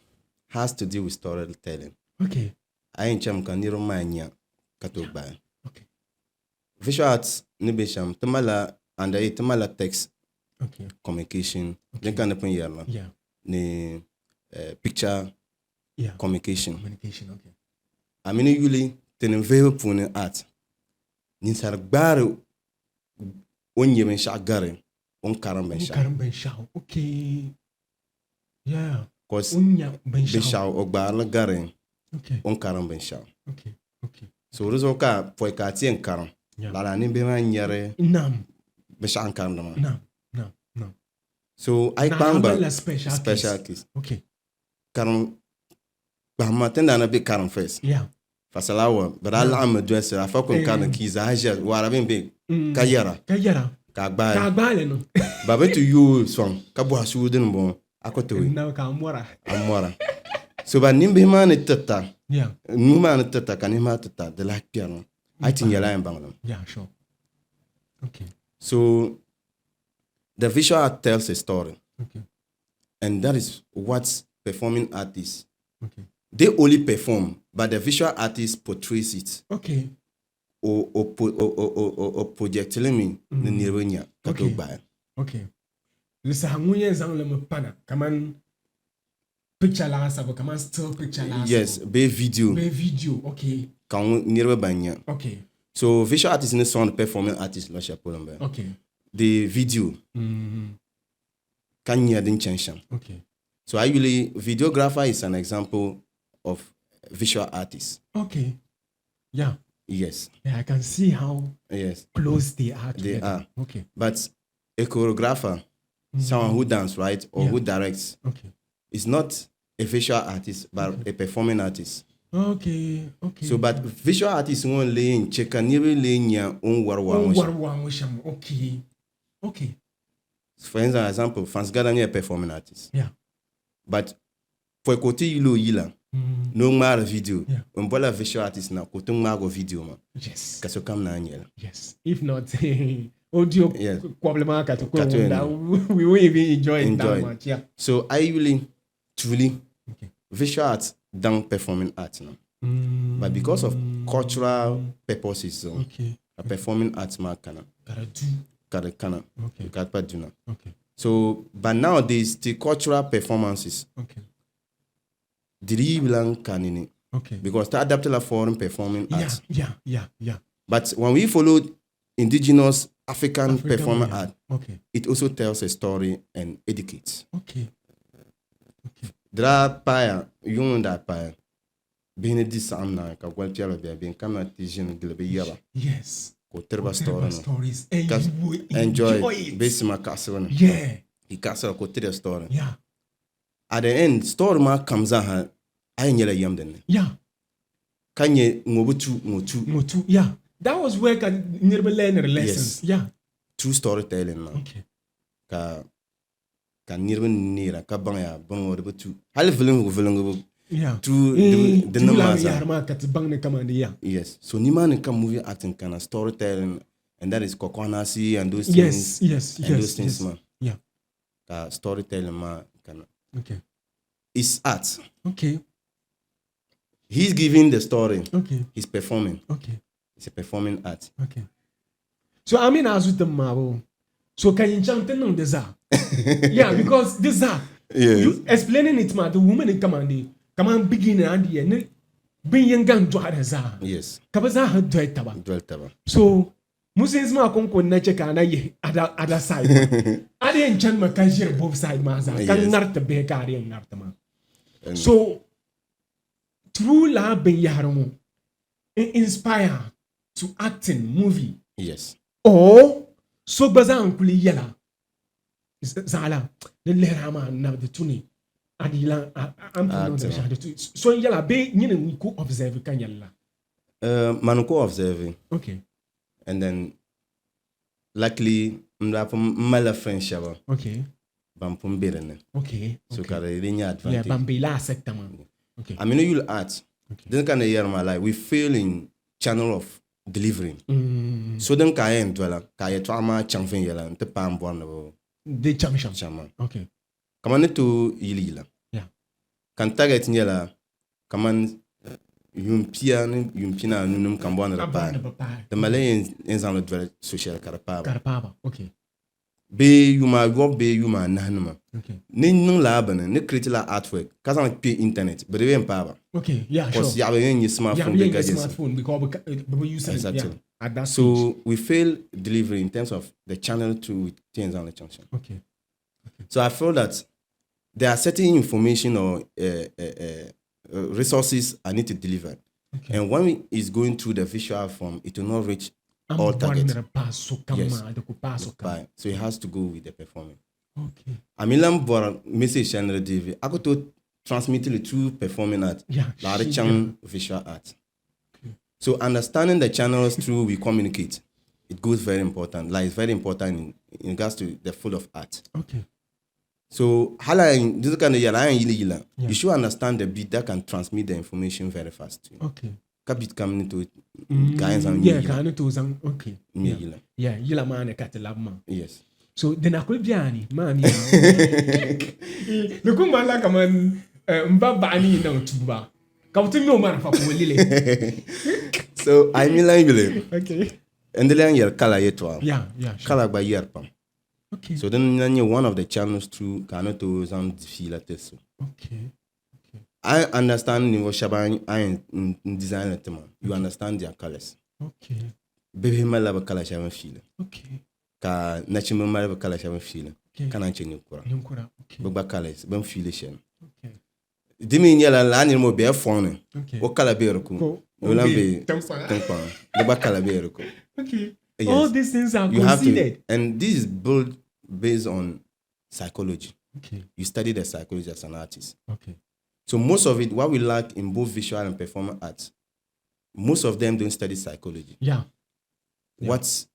has to do with storytelling. Okay. I ain't cham kaniro manya katoba. Okay. Visual arts nibisham tamala and I tamala text. Okay. Communication. Then kind of put here. Yeah. Ni picture. Yeah. Communication. Okay. I mean usually tenen very pune art. Ni sargbare onye ben shagare on karam ben shao. Okay. Yeah. Because Benshao ogbarla garen. Okay. On karam benshao. Okay. So rezoka foi kati en karam. La ni be man yare. Nam. Beshan karam dama. Nam. So I Na bang hamala bang special case. Okay. Karon bahma tenda na be karon first. Yeah. Fasalawa, but I am a dresser. I fuck on karon keys. I just what I've been big. Kayara. Kagba. Kagbale no. Babe to you song. Kabu hasu den bon. Akoto. Na ka Amora. So ba nimbe man tata. Yeah. Numa tata kanima tata the like piano. I think yala en banglam. Yeah, sure. Okay. So the visual art tells a story. Okay. And that is what performing artists. Okay. They only perform, but the visual artist portrays it. Okay. Or project me the nirvana. Okay. Okay. Lisa hanguye zang le pana. Kaman picture la sabo, kaman still picture la. Yes, be video. Be video. Okay. Kan nirvana. Okay. So visual artist in the sound performing artist lo chapeau. Okay. The video. Can you change? Okay. So usually videographer is an example of visual artist. Okay. Yeah. Yes. Yeah, I can see how close they are together. They are. Okay. But a choreographer, someone who dances, right, or who directs, is not a visual artist, but a performing artist. Okay. So, but visual artists won't lay in check and never lay in your own warwa. Okay. For example, Fans Garden a performing artist. Yeah. But for kote yila, no matter video. Yeah. When bola visual artist na kote mago video ma. Yes. Kaso kam na anyela. Yes. If not, audio problema we won't even enjoy it that much. Yeah. So I really, truly, visual art than performing art now. But because of cultural purposes, a performing arts mark kana. Okay. So, but nowadays the cultural performances. Did belong kanini? Okay. Because the adapted foreign performing arts. Yeah. But when we follow indigenous African performing art, it also tells a story and educates. Okay. Dra paya, yung da paya. Being this amna ka gwal pialo bia being kamna tijin glebe yaba. Yes. Ko terba stories. And you will enjoy it. Base ma castle. Yeah. He castle ko tell story. Yeah. At the end, story ma comes out. I nyela yam den. Yeah. Kanye ngobutu. Yeah. That was where can never learn lessons. Yes. Yeah. True storytelling na. Okay. Ka nirba nira ka bangya bango de butu. Hal villain. Yeah. True the numbers. Yes. So Niman can movie acting kind of storytelling, and that is Kokonasi and those things. Yes. Those things, man. Yeah. Storytelling, man. Okay. It's art. Okay. He's giving the story. Okay. He's performing. Okay. It's a performing art. Okay. So I mean, as with the marble. So can you jump in on this? Yeah, because this you explaining it, man. The woman in command. Come on, begin and the bring young gun to her. Yes. Kabaza had dwell. So Muslims ma konko na cheka na ye other side. Ade enchan ma kajir both side maza. Kan narta be kari narta ma. So through la ben yaromo inspire to acting movie. Yes. Or so bazan kuli yela. Zala the lerama na the tuni. Adila I'm so yala be nyine we ko observe kan yalla. Manuko observing. Okay. And then luckily mala friendship. Okay. Bampum birene. Okay. So kare rinya advantage. Yeah, bambila sector man. Okay. I mean you'll art. This kind of year my life we fail in channel of delivering. So then kayen dwela kaya trauma chamfin yela nte pambo no. The champion. Okay. Kamane to yilila. Yeah. Kan target nyela kaman yumpina nunum kambwana rapa. The Malayan is on the social carapaba. Okay. Be yuma go be yuma nahanuma. Okay. Nin laban ne create artwork. Kazan pay internet, but they empower. Okay, yeah, sure. Because you have your smartphone because we use it. Exactly. Yeah, at that so stage. we fail delivery in terms of the channel to things on the junction. Okay. So I feel that there are certain information or resources I need to deliver. Okay. And when it's going through the visual form, it will not reach all targets. Yes. So it has to go with the performing. Okay. Amilam bor message channel TV. Ako to transmit it through performing art. Yeah. Large channel visual art. Okay. So understanding the channels through we communicate, it goes very important. Like it's very important in regards to the flow of art. Okay. So this kind of Yeah. you should understand the beat that can transmit the information very fast. Okay. Beat coming into guys and yeah, can to sang okay. Yeah, yila man kat lab man. Yes. So then akul biani man ya. Lukum man la kaman mba bani na tuba. Kautu no man fa ko lile. So I mean like okay. And the lang yer kala yetwa. Yeah. Kala ba yer pam. Okay. So then one of the channels through to sound feel at this. Okay. I understand in Shaban I design it man. You understand their colors. Okay. Baby my love color shaban feel. Okay. Ka nachi my love color shaban feel. Kana chenye kura. Okay. Baba colors ban feel shen. Okay. Dimi nyala la ni mo be phone. Okay. O kala be ruku. No lambe. Tempa. Baba kala be ruku. Okay. Yes. All these things are you considered. And this is built based on psychology. Okay. You study the psychology as an artist. Okay. So most of it, what we lack in both visual and performance arts, most of them don't study psychology. Yeah. What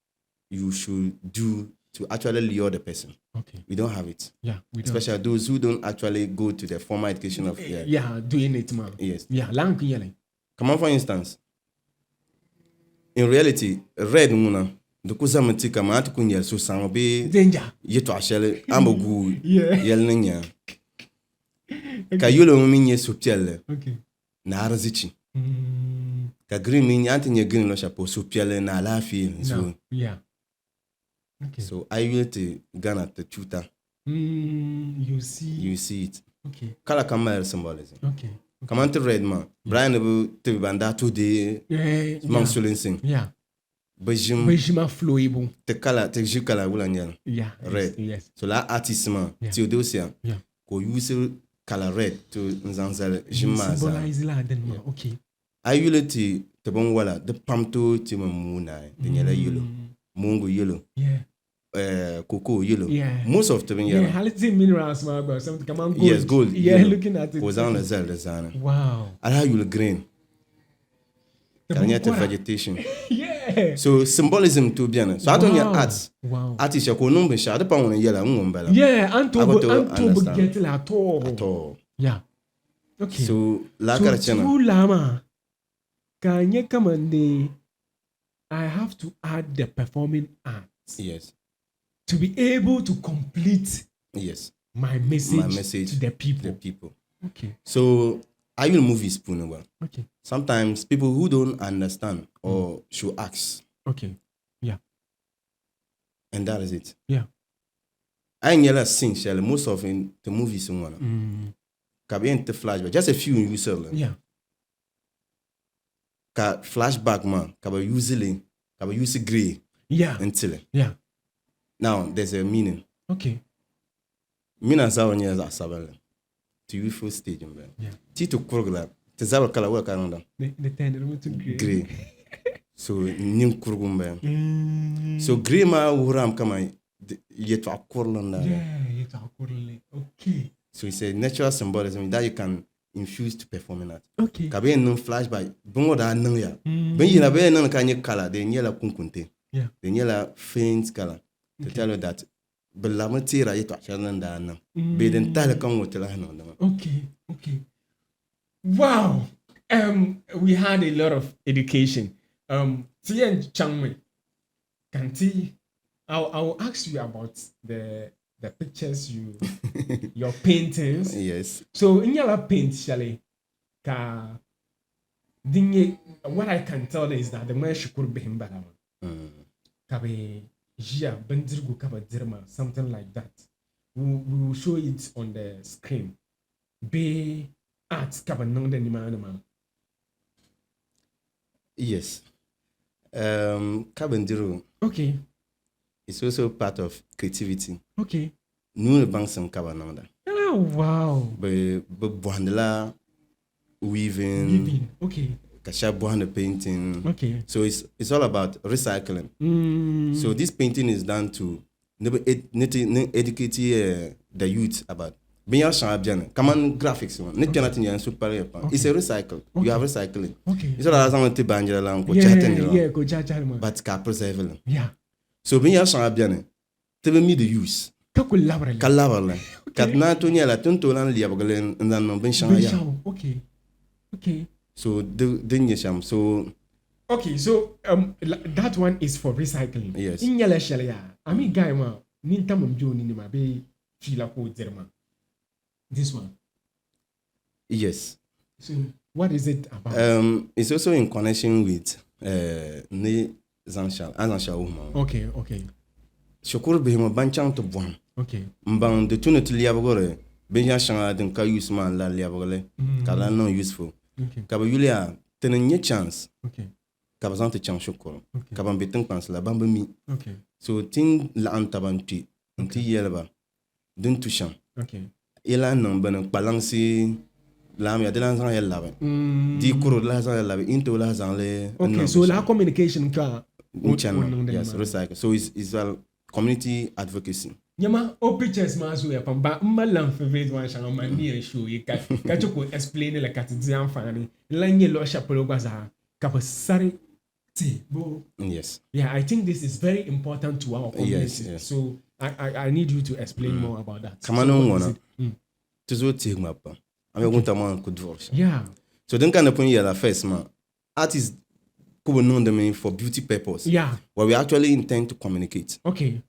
you should do to actually lure the person. Okay. We don't have it. Yeah. We don't. Especially those who don't actually go to the formal education of doing it, man. Yes. Yeah. Come on, for instance. In reality, red muna. The kusamati kama atu kunyel so sama be danger. Yeto ashele ambogu yel nenya. Okay. Ka yolo minye sopiele. Okay. Na arzichi. Ka green minye antinye green lo chapeau sopiele na lafi so. Yeah. Okay. So I will to Ghana the tutor. You see it. Okay. Kala kama symbolism. Okay. Come on to red man. Brian to banda today. Man sing. Yeah. Bejima flowable. Te kala wula nyel. Yeah. Red. Yes. So la artist man. Theodosia. Yeah. Ko use color red to nzanzal jima. Symbolize la den man. Okay. I will te bon wala the pamto ti mamuna. The yellow yellow. Mungo yellow. Yeah. Cocoa yellow. Yeah. Most of them yellow. Yeah, hality minerals man, something come on gold. Yes, gold. Yeah, yellow. Looking at it. Was on the zana. Wow. I how you green. Can you vegetation? Yeah. So symbolism to be honest. So I don't hear arts. Wow. Artists you no be sure. The pound on yellow umbela. Yeah, Anto get at all. Yeah. Okay. So la karachana. So lama. Can you come and I have to add the performing arts. Yes. To be able to complete. Yes. My message to the people. Okay. So I will move his spoon over. Okay. Sometimes people who don't understand or should ask. Okay. Yeah. And that is it. Yeah. I never sing shall most of in the movies in one. Kabe into flashback. Just a few in Usul. Yeah. Ka flashback man. Kabe usually use grey. Yeah. Until. Yeah. Now there's a meaning. Okay. Mina zawo nyeza asabele. To you full stage in there. Yeah. Tito kurgla. Te zawo kala wa kanonda. The tender to grey. So nim kurgumbe. So grey ma uram kama yeto akurlanda. Yeah, yeto akurle. Okay. So it's a natural symbolism that you can infuse to performing art. Okay. Kabe no flashback. Bungo da nan ya. Ben yina be nan kanye kala de nyela kunkunte. Yeah. De nyela faint color. To tell you that Belamatira yeto achalanda na. Be den tale kan wotela na. Okay. Wow. We had a lot of education. Tien Changme. Kanti, I'll ask you about the pictures your paintings. Yes. So in your paint, Shale, what I can tell is that the man should be him better. Kabe Jia Bendirgu Kaba Dirma, something like that. We will show it on the screen. Be art Kaba Nonda Nimanama. Yes. Kabendiru. Okay. It's also part of creativity. Okay. Nous bank some kabananda. Oh wow. But buhandela weaving. Okay. Kasha buhanda painting. Okay. So it's all about recycling. So this painting is done to ne educate the youth about ben ya shan abjane kaman graphics one ne tena tin super yepa it's a recycle you have recycling so la zan te banjira la ko chaten yeah ko chaten man but ka preserve la yeah so ben ya shan abjane te be mi the use ka collaborate kat na to nyala tun to lan liabgalen ndan no ben shan ya okay so the nyesham so okay, so that one is for recycling. Yes. In yala shalia, ami guy ma ninta mum joni ni ma be fila ko derma. This one. Yes. So what is it about? It's also in connection with ne Zanshal woman. Okay. Shokur be mo banchang to bon. Okay. Mbang de tunu liabgore benja shanga den ka use man la liabgole. Kala non useful. Okay. Kaba yulia tenen chance. Okay. Kabazante chang shokoro kaban betin pans la bamba mi okay so tin la antabanti anti yelba din tushan okay ila nan ban balansi la mi adelan zan yella ba di kuro la zan yella into la zan le okay so la communication ka channel yes recycle so is all community advocacy nyama o pictures ma so ya pamba mmalan favorite one shanga mani show yi ka choko explain la katidi amfani la nye lo chapelo gwaza kapasari. Yes. Yeah, I think this is very important to our community. Yes. So I need you to explain more about that. Come on, Tuzo take my pa. I'm going to man could divorce. Yeah. So then kind of point here la first man. Artists could know them for beauty purpose. Yeah. Where we actually intend to communicate. Okay.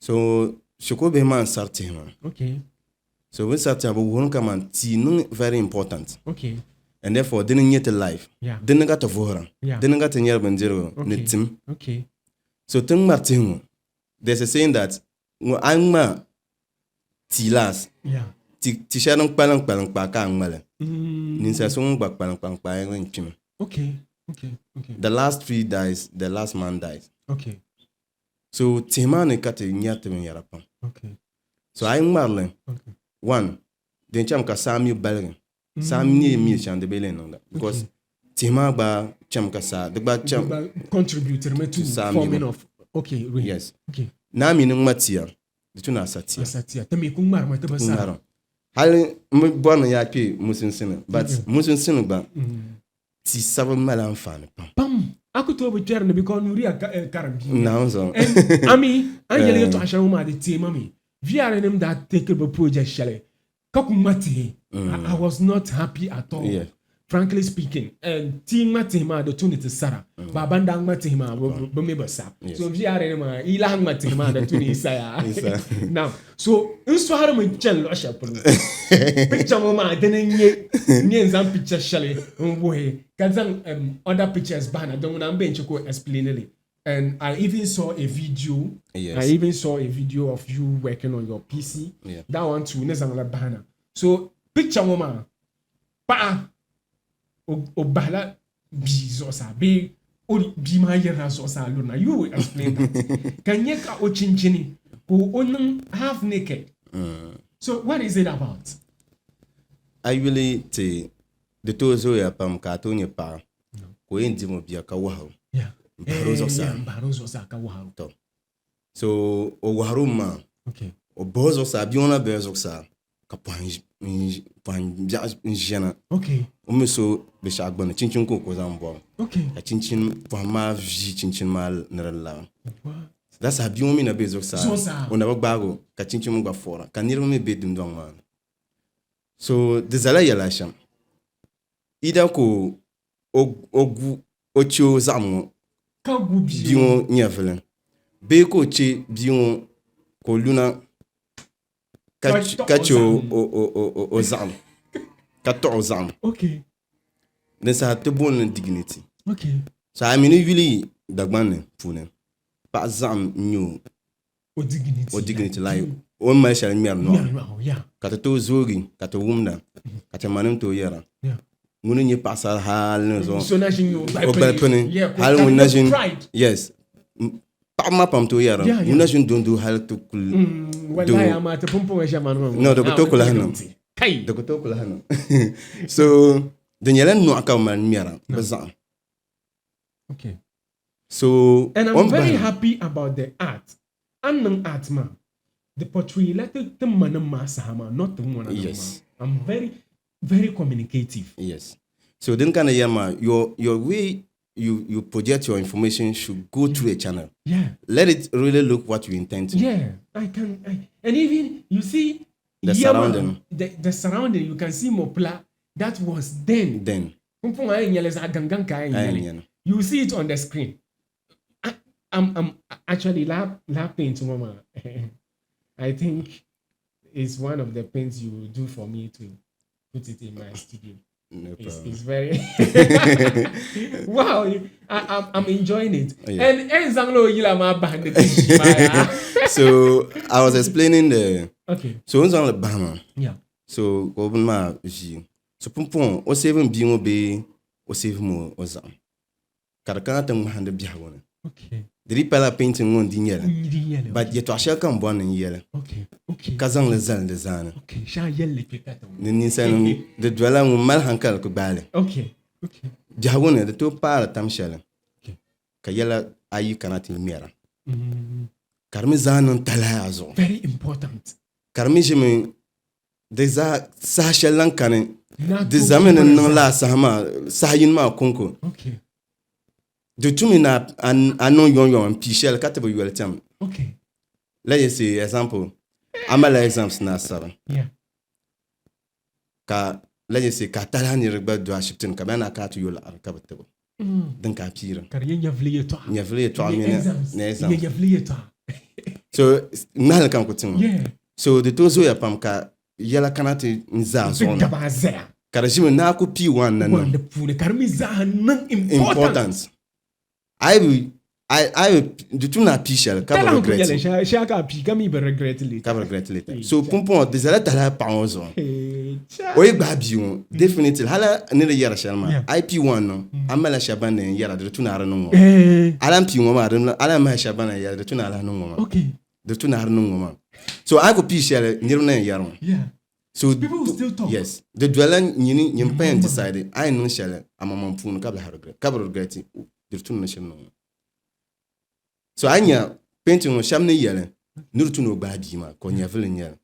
So shoko be man start man. Okay. So we start about one come and very important. Okay. And therefore didn't get a life. Yeah. Didn't got a vohra. Yeah. Didn't got a year zero. Okay. So ting martin. There's a saying that I'm ma tilas. Yeah. Tisharong palang pa ka ang mala. Ninsa song bak palang pa yung chim. Okay. The last 3 dies, the last man dies. Okay. So timane kate nyate men yarapa. Okay. So I'm marlen. Okay. One, den cham ka sami balgen. Sam ni mi chan de belen on that because tima ba cham kasa de ba cham contributor me to forming of okay really. Yes okay na mi nun matia de tuna satia te me kun mar ma te ba sa hal mo bon ya pe musin sin but musin sin ba ti sabo malan fan pam akuto bo terne bi ko nuri karam na so ami angele to asha ma de tima mi via nem that take the project shale kakumati I was not happy at all. Yeah. Frankly speaking, and team matima the tuni to Sarah, Babandang matima, Bumibasa. So Viarema, Ilang matima the tuni saya. Now, so in Swahara Michel Lusha, picture mama, then Nian picture shally, way, Kazan other pictures banner, don't bench explain. And I even saw a video. Yes. I even saw a video of you working on your PC. Yeah. That one too, Nezangla banner. So picture mama pa obala bizosa be bi ma yera zosa luna you will explain that can you ka o chinchini ko onun half naked so what is it about? I really te de tozo ya pam ka to nye pa ko endi mo bia ka wa yeah barozo sa ka wa to so o waruma okay o bozo sa biona bezo sa ka pan jana okay o meso be shagbon chinchin ko zambo okay a chinchin pa ma vi chinchin mal nerala that's a bion mi na bezo sa o na bagbago ka chinchin mo gba fora ka nirmo me be dum don man so desala yala sham ida ko ogu ocho zamo ka gu bion nyavelen be ko che bion ko luna Kacho o zam. Kato o zam. Okay. Then sa te bon dignity. Okay. So I mean really dagman pune. Pa zam new O dignity like on my shall me no. Yeah. Kata to zogi, kata wumda. Kata manum to yara. Yeah. Ngunu ni pasal hal no so najin yo by penny. Hal mun najin. Yes. Ma pam to yara una jun dondu hal to kul wallahi ama te pompo we jamanu no do to kula hano kai do to kula hano so daniela no aka man miara bazan okay so and I'm very happy about the art Anang atma. The portray let the manama sahama, not the one. Yes. I'm very, very communicative. Yes. So then kind of yama, your way you project your information should go through a channel. Yeah. Let it really look what you intend to. Yeah. And even you see the surrounding. The surrounding, you can see Mopla. That was then. You see it on the screen. I'm actually lab paint, Mama. I think it's one of the paints you do for me to put it in my studio. No problem. It's very wow. I'm enjoying it. Yeah. And so I was explaining the so on the Bama. Yeah. So go ma ji. So pumpon o save bi be o save mo o zam. Karaka tan hande bi hawona. Okay. The repela painting on di yele. But yet to ashel kan bon en yele. Okay. Kazan le zan de zan. Okay. Sha yele pekata. Ni san de dwala mo mal hankal ko bale. Okay. Jahwona de to para tam shele. Okay. Ka yela ayi kanati mera. Karmi zan tala azo. Very important. Karmi jeme Deza sa shelan kane. De zaman nan la sahama sahin ma konko. Okay. De tumi na anon yon pichel katebo yeltam. Okay. Let's say example. Amala exams na sara. Yeah. Ka let's say ka tala ni regba do ashiptin ka bana ka to yola kabtebo. Dan ka pira. Kar yen yavliye to. Yavliye to ne exam. Yavliye to. So ngal kan ko tin. Yeah. So de tozo ya pam ka yala kanati nza zona. Karajime na ko P1 nan. Wanda pune karmiza nan important. I do tu na pichel ka regret. Shaka pi kami be regret later. So pompon desala tala pa onzo. Oy gba bion definitely hala ne le yara shalma. IP1 no amala shaban ne yara de tu na ara no. Alam P1 ma alam ma shaban ne yara de tu na ara no. Okay. De tu na ara no. So I go pichel niru na yara. Yeah. So people will still talk. Yes. The dweller nyim pen decided I no shall amamam pun kabla regret. So anya painting on shamne yele nurtu no gbaadi ma ko nya velen yele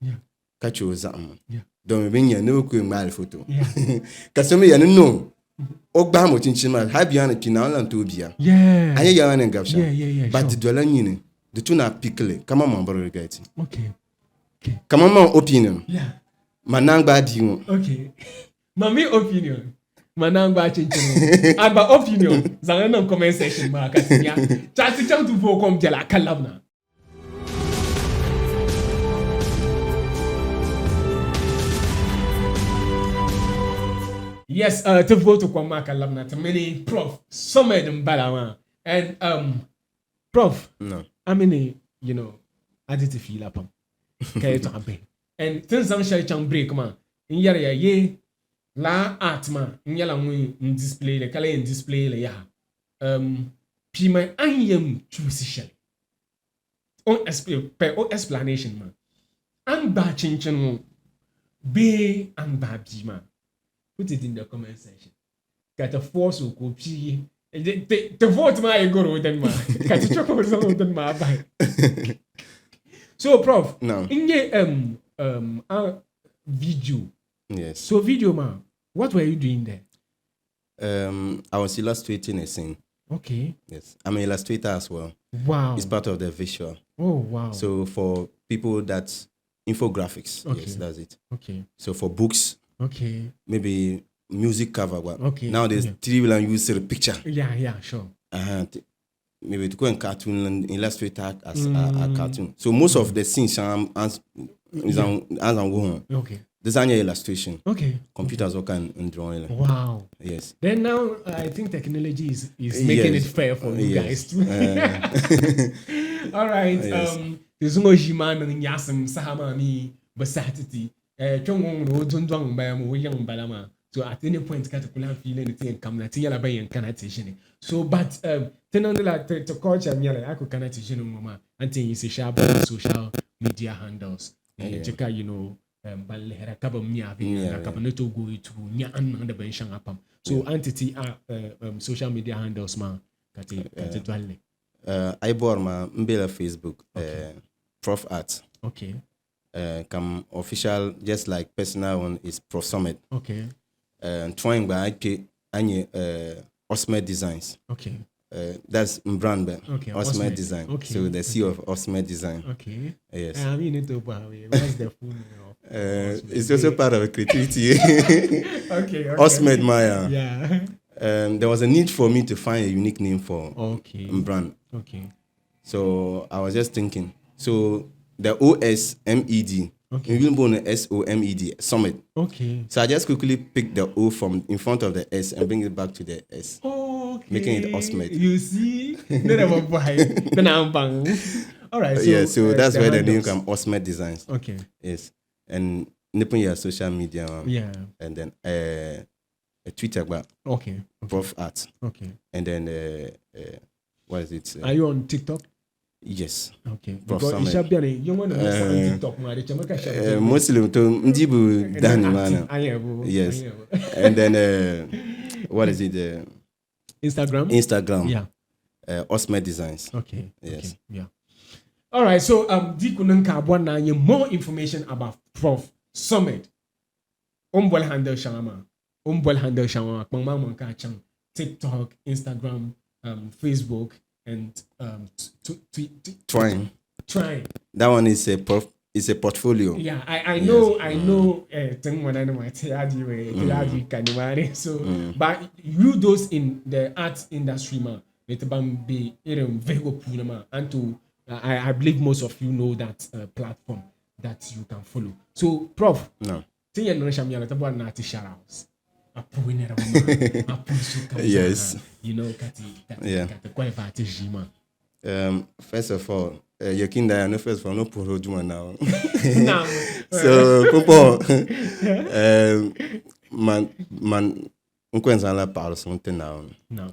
ka cho zam don me nya no ko ngal photo ka so me ya no o gba mo chinchin ma ha bia na pina na to bia anya ya na ngapsha but the dwella nyine the two na pikle kama mambo regret. Okay kama ma opinion manang gbaadi mo okay mami opinion Manangba chinchin. Aba opinion. Zangana comment section ma kasinya. Chati cham tu vo kom jela kalabna. Yes, to vote to come kalabna to many Prof. Some of them balama. And Prof. No. I mean, you know, I did feel up. Kay to happen. And things I'm shy chang break man. In yara ye. La atma nyala mu display le kala in display le ya pima anyem choose on explanation man an ba chinchin mu be an ba bi ma put it in the comment section got a force ko pi the vote ma e go then ma got to choko so then ma ba so Prof no in ye video. Yes. So video man, what were you doing there? I was illustrating a scene. Okay. Yes. I'm an illustrator as well. Wow. It's part of the visual. Oh, wow. So for people that's infographics. Okay. Yes, that's it. Okay. So for books. Okay. Maybe music cover. But okay. Nowadays, TV will use a picture. Yeah, sure. Maybe to go in cartoon and illustrate that as a cartoon. So most of the scenes as okay. Design your illustration. Okay. Computers all can drawing. Wow. Yes. Then now I think technology is making it fair for you guys too. All right. There's no jiman and yasam sahama ni basatiti. Chongong no dundwang ba mo yang balama. So at any point katakula feel anything come na tiya la ba yan kanatishini. So but tenandela to culture nyala ako kanatishini mama until you see social media handles. Cheka you know balhera kaba miavi na kaba neto go to nya an da ban shan apam. So entity social media handles ma kati dwalle. I bought my mbela Facebook Prof Art. Okay. Come official, just like personal one is Prof Summit. Okay. Trying by Osmed Designs. Okay. That's brand, Okay. Osmed Design. Okay. So the CEO of Osmed Design. Okay. Yes. I mean, what's the full name of it's also part of a creativity. Okay. Osmed Maya. Yeah. There was a need for me to find a unique name for brand. Okay. So I was just thinking. So the OSMED, SOMED, Summit. Okay. So I just quickly picked the O from in front of the S and bring it back to the S. Okay. Making it Osmed. You see? All right. So, So that's where the name handles. comes, Osmed Designs. Okay. Yes. And nipping your social media. Yeah. And then a Twitter about Okay. Prof Art. Okay. And then what is it? Are you on TikTok? Yes. Okay. Prof Because Summit. you want to on TikTok, man. Muslim to Mdibu Dani man. Yes. And then what is it? Instagram. Yeah. Osmed Designs. Okay. Yes. Okay. Yeah. All right. So Dikunanka Bwana, more information about Prof Summit. Handle Shama. Handle Shama. TikTok, Instagram, Facebook, and Trying. That one is a portfolio. Yeah, I know. So, but you those in the arts industry, man, it be very good, and to I believe most of you know that platform that you can follow. So, Prof, no. Yes. You know, first of all, your kind I know first of all no poro juma now. No. So popo man nkwenza la parle sonte now. No.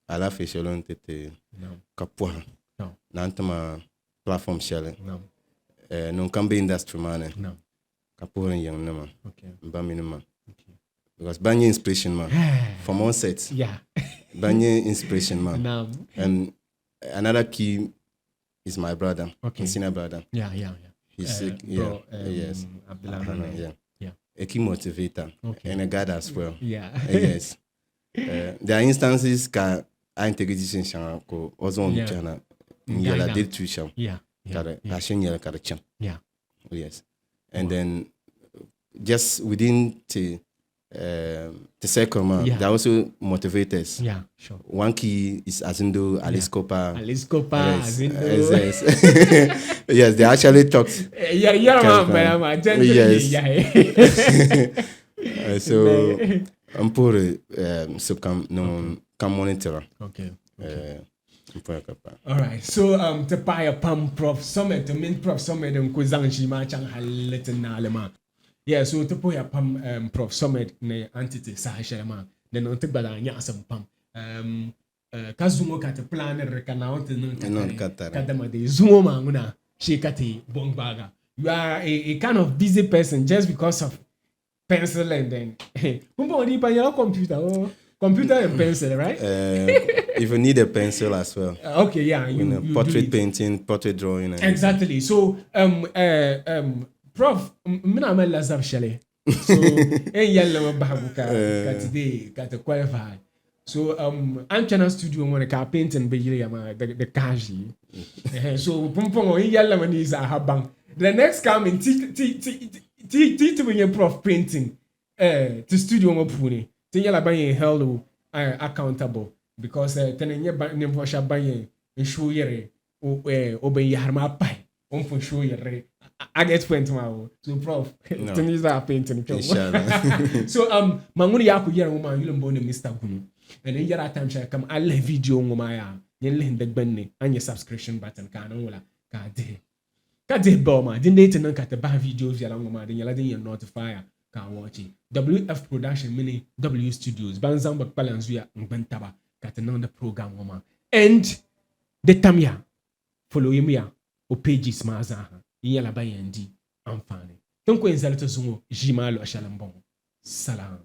Ala fechelon tete kapwa. No. Nantama platform shell. No. Non kambe industry man. No. Kapwa yang nama. Okay. Mba minima. Because Banye inspiration man. From on set. Yeah. Banye inspiration man. No. And another key is my brother. Okay. My senior brother. Yeah. He's sick. Bro, Yes. Yeah. A key motivator. Okay. And a guide as well. Yeah. Yes. There are instances ka I integration ko also on channel. Yala did tuition. Yeah. Kada passion yala kada cham. Yeah. Yes. And then just within the circle, man, Yeah. there are also motivators. Yeah, sure. One key is Azindo, Alice Copa. Alice Copa, Yes, Azindo. yes. Yes, they actually talked. Yeah, man, but I'm a gentleman. Yes. Yeah. So, I'm poor, so come monitor. Okay. All right. So, to buy a pump Prof Summit, to mean Prof Summit, and Kuzanshima Chang Halitan Nalema. Yeah, so to put a pam Prof Summit ne entity sahashama then on tibala nya asam pam kazumo kate planner kana on kadama de zumo manguna shekati bongbaga. You are a kind of busy person just because of pencil and then computer and pencil, right? If you need a pencil as well. Okay, yeah, you portrait painting, portrait drawing. Exactly. So Prof, mina me lazar shale. So yalla bahabuka today got qualify. So I'm channel studio when ka painting be the kaji. So pumpong yalla man is a habang. The next coming to me Prof painting to studio mo puni. Tin yalla ban held accountable because tenenye nem for shaban show yere oben yarma pai. On for show yere I get point now. So Prof, Tunisia are painting. So manguni yaku yera ngoma yule mbone Mr. Gunu. And then yera time share come alle video ngoma ya. Yenle hinde gbenne anye subscription button ka na wala ka de. Ka de boma din date nan ka te ba videos yala ngoma din yala din ye notifier ka watch. WF production mini W studios banzan bak balance ya ngbentaba ka te nan the program ngoma. And the tamya follow him ya o pages ma za ha. Yala bayendi amfani. Ton ko enzalito zungo jimalo ashalambon. Salam.